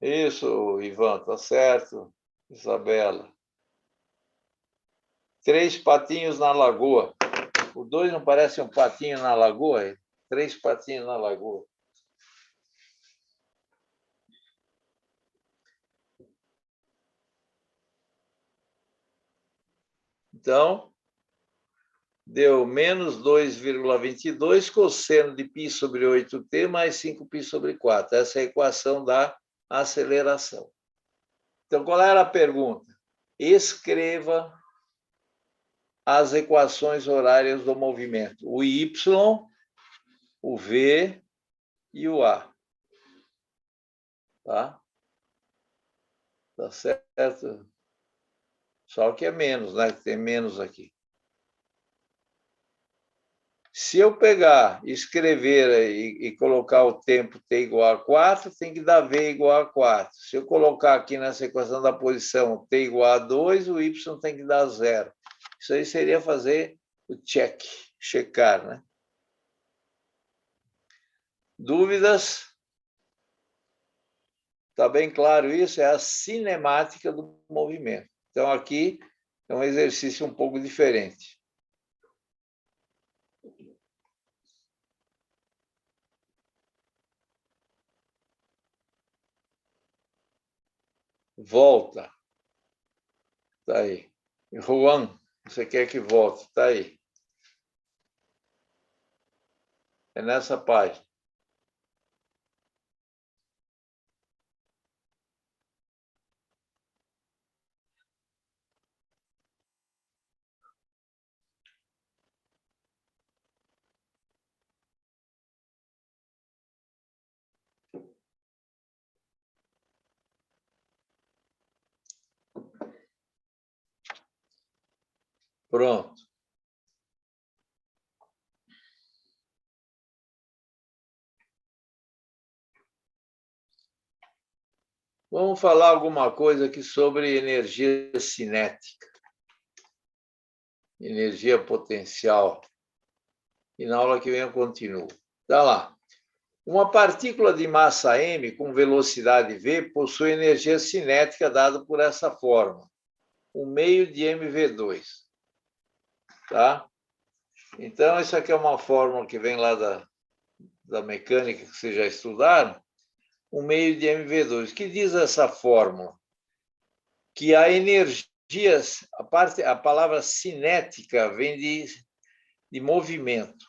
Isso, Ivan, tá certo. Isabela. 3 patinhos na lagoa. O 2 não parece um patinho na lagoa? 3 patinhos na lagoa. Então, deu menos 2,22 cosseno de π sobre 8t mais 5π sobre 4. Essa é a equação da aceleração. Então, qual era a pergunta? Escreva as equações horárias do movimento. O y, o v e o a. Tá? Tá certo? Só que é menos, né? Tem menos aqui. Se eu pegar, escrever e colocar o tempo t igual a 4, tem que dar v igual a 4. Se eu colocar aqui nessa equação da posição t igual a 2, o y tem que dar 0. Isso aí seria fazer o check, checar, né? Dúvidas? Está bem claro isso? É a cinemática do movimento. Então, aqui é um exercício um pouco diferente. Volta. Está aí. Juan, você quer que volte? Está aí. É nessa página. Pronto. Vamos falar alguma coisa aqui sobre energia cinética, energia potencial. E na aula que vem eu continuo. Tá lá. Uma partícula de massa m com velocidade v possui energia cinética dada por essa fórmula, 1/2 de mv2. Tá? Então, isso aqui é uma fórmula que vem lá da mecânica que vocês já estudaram, 1/2 de mv2. O que diz essa fórmula? Que a energia, a palavra cinética vem de movimento.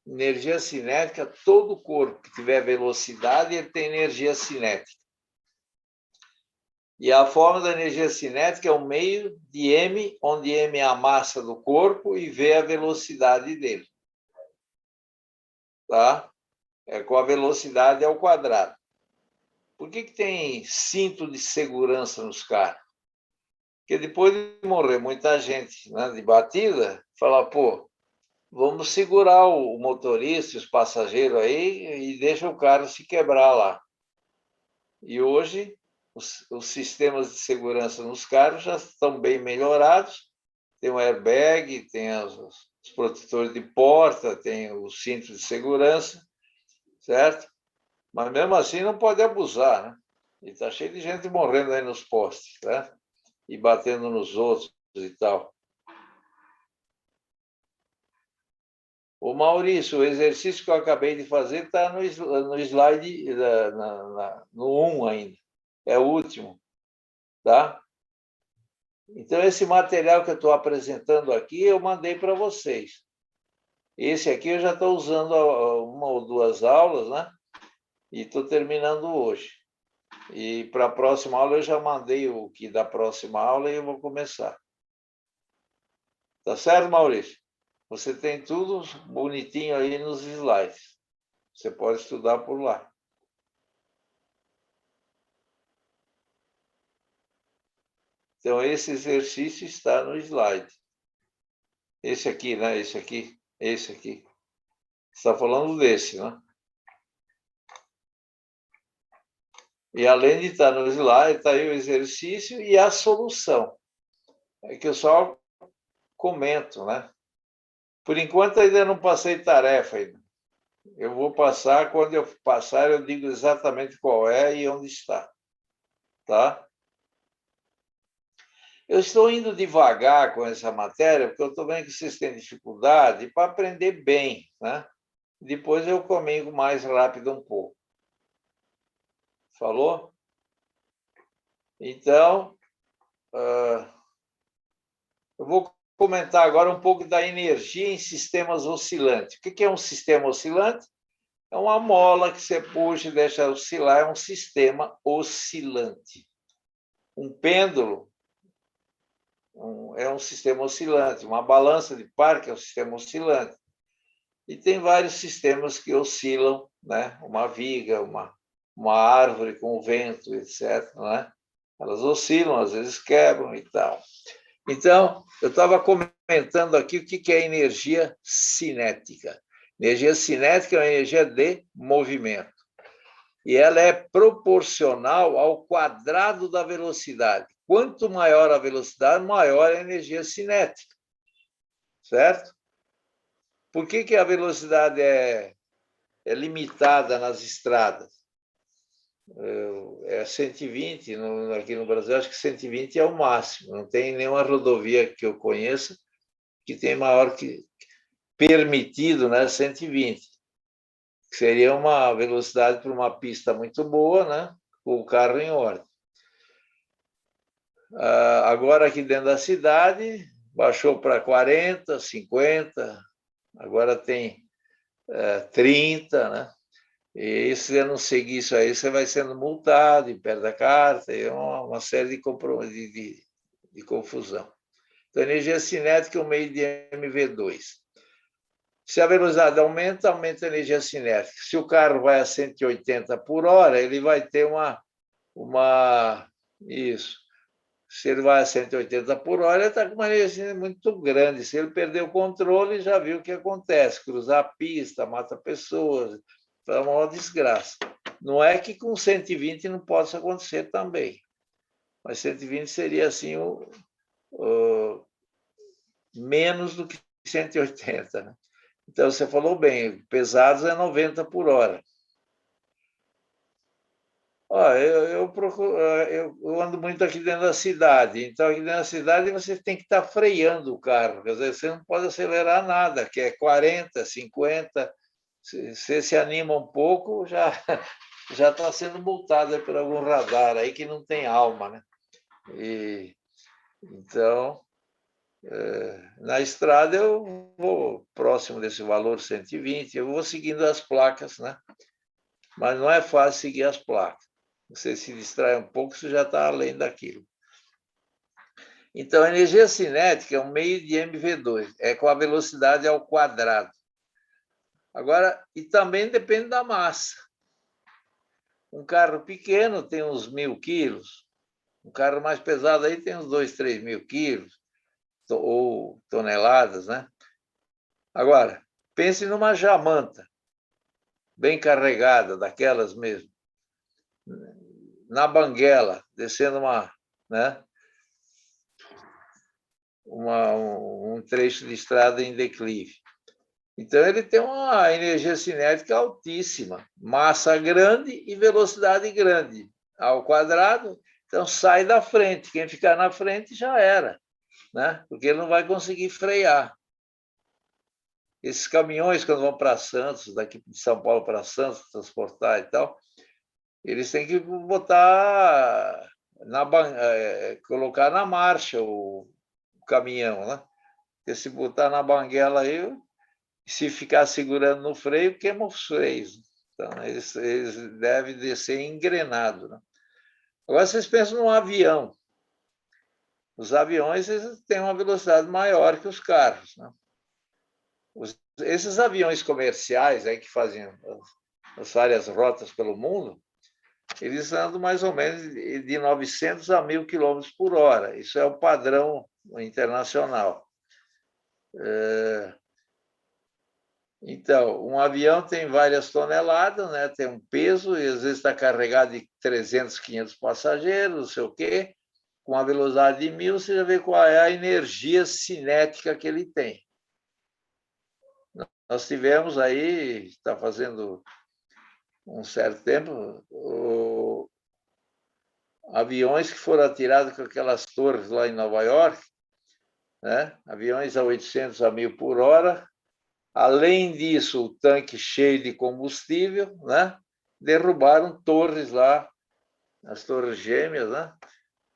Energia cinética, todo corpo que tiver velocidade, ele tem energia cinética. E a forma da energia cinética é 1/2 de m, onde m é a massa do corpo e v é a velocidade dele. Tá? É com a velocidade ao quadrado. Por que tem cinto de segurança nos carros? Porque depois de morrer muita gente, né, de batida, fala, pô, vamos segurar o motorista, os passageiros aí e deixa o cara se quebrar lá. E hoje os sistemas de segurança nos carros já estão bem melhorados. Tem o airbag, tem os protetores de porta, tem o cinto de segurança, certo? Mas mesmo assim não pode abusar, né? E está cheio de gente morrendo aí nos postes, né? E batendo nos outros e tal. O Maurício, o exercício que eu acabei de fazer está no slide, no 1 ainda. É o último, tá? Então, esse material que eu estou apresentando aqui, eu mandei para vocês. Esse aqui eu já estou usando uma ou duas aulas, né? E estou terminando hoje. E para a próxima aula eu já mandei o que da próxima aula e eu vou começar. Tá certo, Maurício? Você tem tudo bonitinho aí nos slides. Você pode estudar por lá. Então, esse exercício está no slide. Esse aqui, né? Esse aqui. Esse aqui. Você está falando desse, né? E além de estar no slide, está aí o exercício e a solução. É que eu só comento, né? Por enquanto, ainda não passei tarefa ainda. Eu vou passar, quando eu passar, eu digo exatamente qual é e onde está. Tá? Eu estou indo devagar com essa matéria, porque eu estou vendo que vocês têm dificuldade para aprender bem, né? Depois eu comigo mais rápido um pouco. Falou? Então, eu vou comentar agora um pouco da energia em sistemas oscilantes. O que é um sistema oscilante? É uma mola que você puxa e deixa oscilar, é um sistema oscilante. Um pêndulo é um sistema oscilante, uma balança de par que é um sistema oscilante. E tem vários sistemas que oscilam, né? Uma viga, uma árvore com vento, etc. Né? Elas oscilam, às vezes quebram e tal. Então, eu estava comentando aqui o que é energia cinética. Energia cinética é uma energia de movimento. E ela é proporcional ao quadrado da velocidade. Quanto maior a velocidade, maior a energia cinética. Certo? Por que a velocidade é limitada nas estradas? É 120, aqui no Brasil, acho que 120 é o máximo. Não tem nenhuma rodovia que eu conheça que tenha maior que permitido, né, 120. Que seria uma velocidade para uma pista muito boa, né, com o carro em ordem. Agora, aqui dentro da cidade, baixou para 40, 50, agora tem 30, né? E se você não seguir isso aí, você vai sendo multado e perde a carta, é uma série de confusão. Então, a energia cinética é um meio de MV2. Se a velocidade aumenta, aumenta a energia cinética. Se o carro vai a 180 por hora, ele vai ter isso. Se ele vai a 180 por hora, ele está com uma energia muito grande. Se ele perder o controle, já viu o que acontece. Cruzar a pista, mata pessoas, é uma maior desgraça. Não é que com 120 não possa acontecer também. Mas 120 seria assim menos do que 180. Né? Então, você falou bem, pesados é 90 por hora. Eu ando muito aqui dentro da cidade, então aqui dentro da cidade você tem que estar freando o carro, quer dizer, você não pode acelerar nada, que é 40, 50, se você se anima um pouco, já está sendo multado por algum radar aí que não tem alma, né? Então, na estrada eu vou próximo desse valor 120, eu vou seguindo as placas, né? Mas não é fácil seguir as placas. Você se distrai um pouco, você já está além daquilo. Então, a energia cinética é um meio de MV2, é com a velocidade ao quadrado. Agora, e também depende da massa. Um carro pequeno tem uns 1.000 quilos, um carro mais pesado aí tem uns 2, 3 mil quilos, ou toneladas, né? Agora, pense numa jamanta, bem carregada, daquelas mesmo, na banguela, descendo né? Um trecho de estrada em declive. Então, ele tem uma energia cinética altíssima, massa grande e velocidade grande. Ao quadrado, então sai da frente. Quem ficar na frente já era, né? Porque ele não vai conseguir frear. Esses caminhões, quando vão para Santos, daqui de São Paulo para Santos, transportar e tal, eles têm que botar colocar na marcha o caminhão, né? Porque se botar na banguela aí, se ficar segurando no freio, queima os freios. Então, eles devem descer engrenado. Né? Agora, vocês pensam num avião. Os aviões eles têm uma velocidade maior que os carros. Né? Esses aviões comerciais aí que faziam as várias rotas pelo mundo, eles andam mais ou menos de 900 a 1.000 quilômetros por hora. Isso é o padrão internacional. Então, um avião tem várias toneladas, né? Tem um peso, e às vezes está carregado de 300, 500 passageiros, não sei o quê. Com a velocidade de 1.000, você já vê qual é a energia cinética que ele tem. Nós tivemos aí, está fazendo um certo tempo, aviões que foram atirados com aquelas torres lá em Nova York, né? Aviões a 800 a 1.000 por hora. Além disso, o tanque cheio de combustível, né? Derrubaram torres lá, as torres gêmeas, né?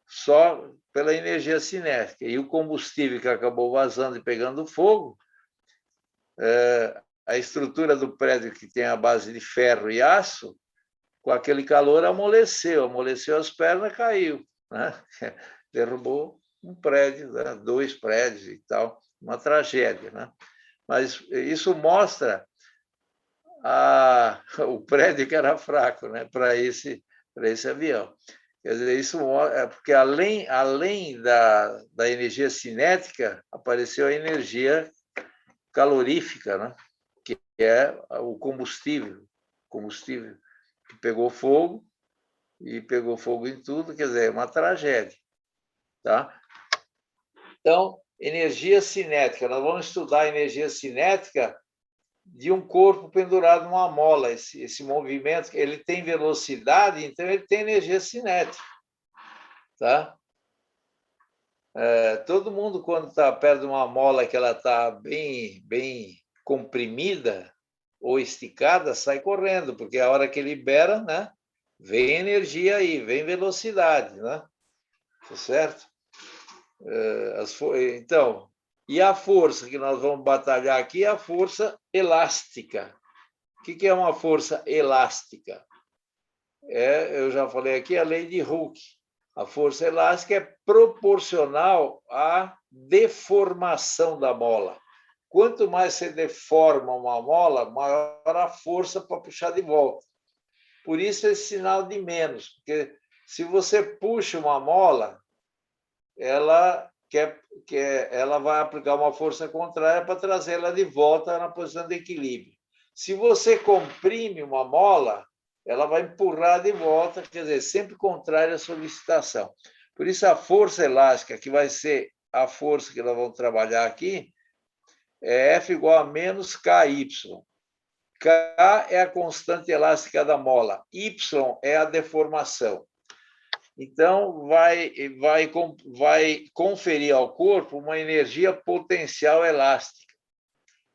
Só pela energia cinética. E o combustível que acabou vazando e pegando fogo, a estrutura do prédio que tem a base de ferro e aço, com aquele calor amoleceu as pernas, caiu, né? Derrubou um prédio, né? 2 prédios e tal, uma tragédia, né? Mas isso mostra o prédio que era fraco, né? Para esse avião. Quer dizer, isso é porque além da energia cinética, apareceu a energia calorífica, né? Que é o combustível que pegou fogo em tudo, quer dizer, é uma tragédia, tá? Então, energia cinética, nós vamos estudar a energia cinética de um corpo pendurado numa mola. Esse movimento, ele tem velocidade, então ele tem energia cinética, tá? Todo mundo, quando está perto de uma mola que ela está bem comprimida ou esticada, sai correndo, porque a hora que libera, né, vem energia aí, vem velocidade, né? Tá certo? Então, e a força que nós vamos batalhar aqui é a força elástica. O que é uma força elástica? Eu já falei aqui, a lei de Hooke. A força elástica é proporcional à deformação da mola. Quanto mais você deforma uma mola, maior a força para puxar de volta. Por isso esse sinal de menos, porque se você puxa uma mola, ela vai aplicar uma força contrária para trazê-la de volta na posição de equilíbrio. Se você comprime uma mola, ela vai empurrar de volta, quer dizer, sempre contrária à solicitação. Por isso, a força elástica, que vai ser a força que nós vamos trabalhar aqui, é F igual a menos KY. K é a constante elástica da mola, Y é a deformação. Então, vai conferir ao corpo uma energia potencial elástica.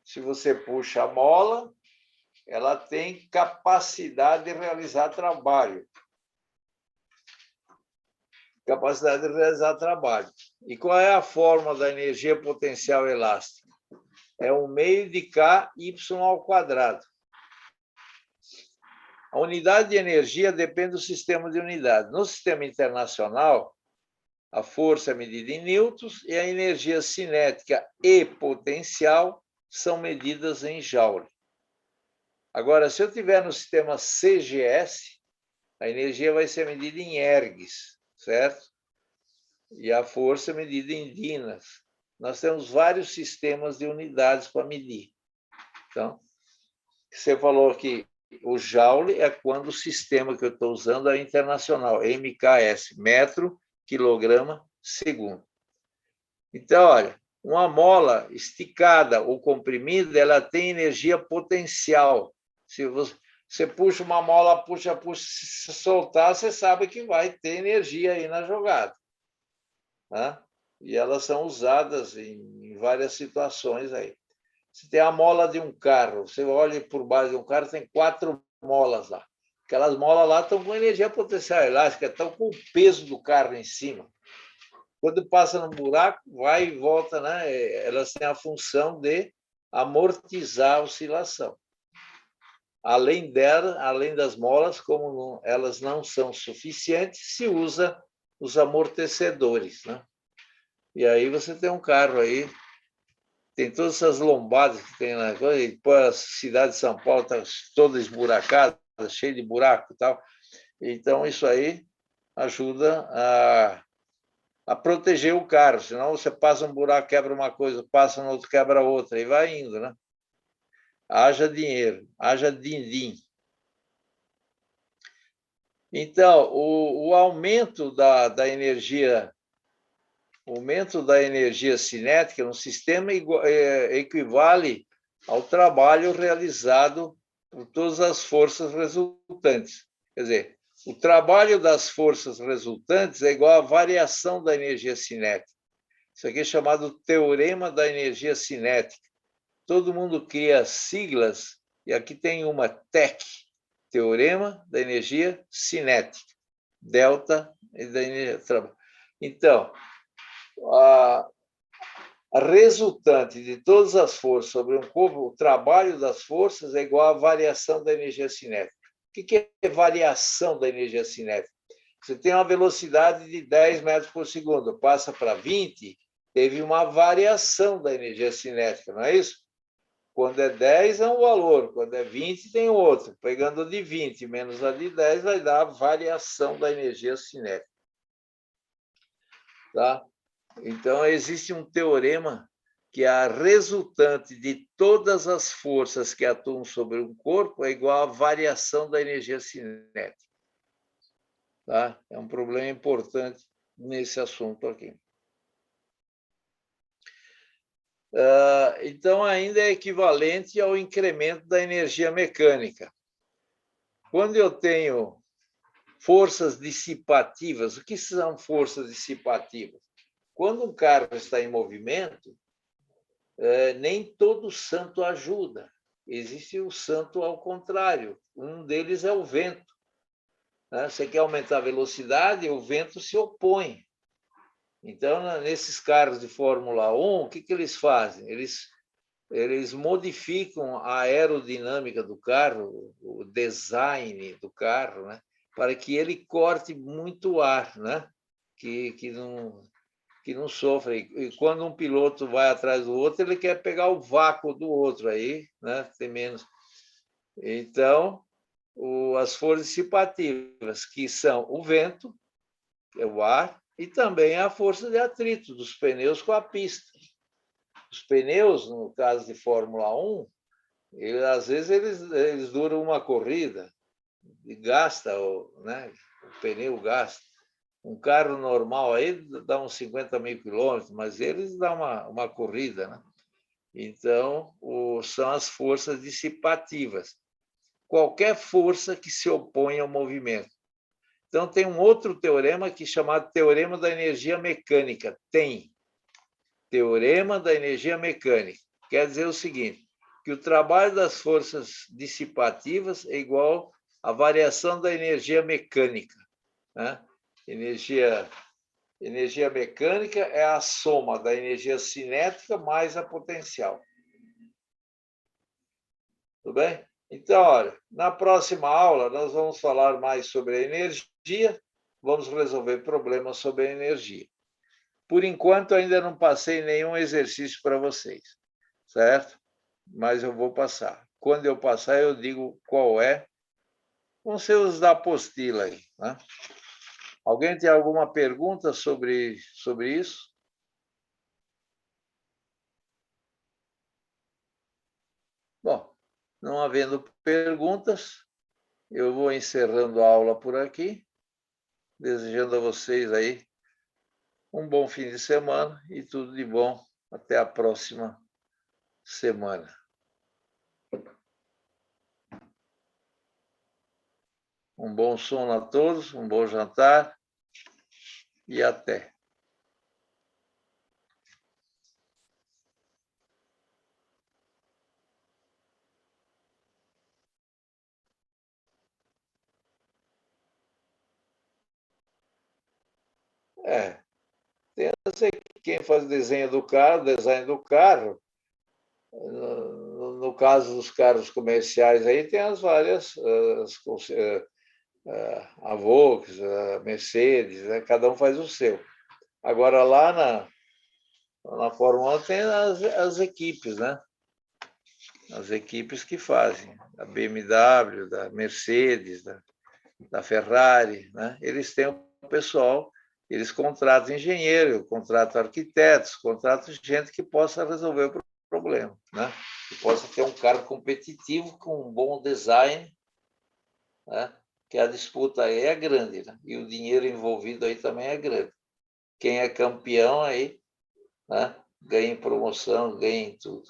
Se você puxa a mola, ela tem capacidade de realizar trabalho. E qual é a forma da energia potencial elástica? É 1 meio de KY ao quadrado. A unidade de energia depende do sistema de unidade. No sistema internacional, a força é medida em newtons e a energia cinética e potencial são medidas em joule. Agora, se eu tiver no sistema CGS, a energia vai ser medida em ergs, certo? E a força é medida em dinas. Nós temos vários sistemas de unidades para medir. Então, você falou que o joule é quando o sistema que eu estou usando é internacional, MKS, metro, quilograma, segundo. Então, olha, uma mola esticada ou comprimida, ela tem energia potencial. Se você puxa uma mola, puxa, se soltar, você sabe que vai ter energia aí na jogada, né? E elas são usadas em várias situações aí. Se tem a mola de um carro, você olha por baixo de um carro, tem 4 molas lá. Aquelas molas lá estão com energia potencial elástica, estão com o peso do carro em cima. Quando passa no buraco, vai e volta, né? Elas têm a função de amortizar a oscilação. Além das molas, como elas não são suficientes, se usa os amortecedores, né? E aí você tem um carro aí tem todas essas lombadas que tem na coisa, e depois a cidade de São Paulo está toda esburacada, cheia de buraco e tal. Então, isso aí ajuda a proteger o carro, senão você passa um buraco, quebra uma coisa, passa no outro, quebra outra, e vai indo, né? Haja dinheiro, haja din-din. Então, o aumento da energia, o aumento da energia cinética no sistema equivale ao trabalho realizado por todas as forças resultantes. Quer dizer, o trabalho das forças resultantes é igual à variação da energia cinética. Isso aqui é chamado teorema da energia cinética. Todo mundo cria siglas, e aqui tem uma TEC, teorema da energia cinética, delta da energia. Então, a resultante de todas as forças sobre um corpo, o trabalho das forças é igual à variação da energia cinética. O que é variação da energia cinética? Você tem uma velocidade de 10 metros por segundo, passa para 20, teve uma variação da energia cinética, não é isso? Quando é 10 é um valor, quando é 20 tem outro. Pegando de 20 menos a de 10 vai dar a variação da energia cinética. Tá? Então, existe um teorema que a resultante de todas as forças que atuam sobre um corpo é igual à variação da energia cinética. Tá? É um problema importante nesse assunto aqui. Então, ainda é equivalente ao incremento da energia mecânica. Quando eu tenho forças dissipativas, o que são forças dissipativas? Quando um carro está em movimento, nem todo santo ajuda. Existe o santo ao contrário. Um deles é o vento. Você quer aumentar a velocidade, o vento se opõe. Então, nesses carros de Fórmula 1, o que eles fazem? Eles modificam a aerodinâmica do carro, o design do carro, né, para que ele corte muito ar, né, que não sofra. E quando um piloto vai atrás do outro, ele quer pegar o vácuo do outro, aí, né, tem menos. Então, as forças dissipativas, que são o vento, que é o ar, e também a força de atrito dos pneus com a pista. Os pneus, no caso de Fórmula 1, às vezes eles duram uma corrida e gasta, né? O pneu gasta. Um carro normal aí dá uns 50 mil quilômetros, mas eles dão uma corrida, né? Então, são as forças dissipativas. Qualquer força que se opõe ao movimento. Então, tem um outro teorema que é chamado teorema da energia mecânica. Tem teorema da energia mecânica. Quer dizer o seguinte, que o trabalho das forças dissipativas é igual à variação da energia mecânica. Né? Energia mecânica é a soma da energia cinética mais a potencial. Tudo bem? Então, olha, na próxima aula nós vamos falar mais sobre a energia, vamos resolver problemas sobre a energia. Por enquanto, ainda não passei nenhum exercício para vocês, certo? Mas eu vou passar. Quando eu passar, eu digo qual é. Vão ser os da apostila aí, né? Alguém tem alguma pergunta sobre isso? Bom, não havendo perguntas, eu vou encerrando a aula por aqui, desejando a vocês aí um bom fim de semana e tudo de bom. Até a próxima semana. Um bom sono a todos, um bom jantar e até. Quem faz desenho do carro, no caso dos carros comerciais, aí tem as várias, a Volkswagen, a Mercedes, né? Cada um faz o seu. Agora, lá Na Fórmula 1 tem as equipes, né? As equipes que fazem, da BMW, da Mercedes, da Ferrari, né? Eles têm o pessoal, eles contratam engenheiro, contratam arquitetos, contratam gente que possa resolver o problema, né? Que possa ter um carro competitivo com um bom design, né? Que a disputa aí é grande, né? E o dinheiro envolvido aí também é grande. Quem é campeão aí, né? Ganha em promoção, ganha em tudo.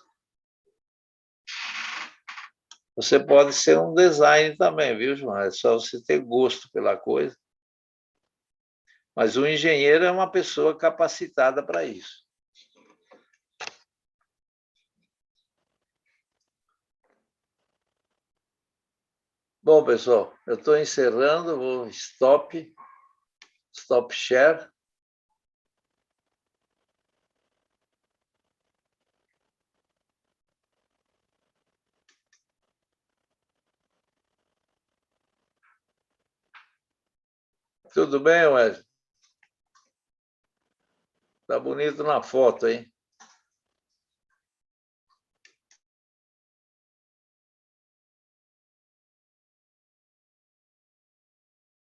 Você pode ser um design também, viu, João? É só você ter gosto pela coisa. Mas o engenheiro é uma pessoa capacitada para isso. Bom, pessoal, eu estou encerrando, vou stop share. Tudo bem, Wesley? Tá bonito na foto, hein?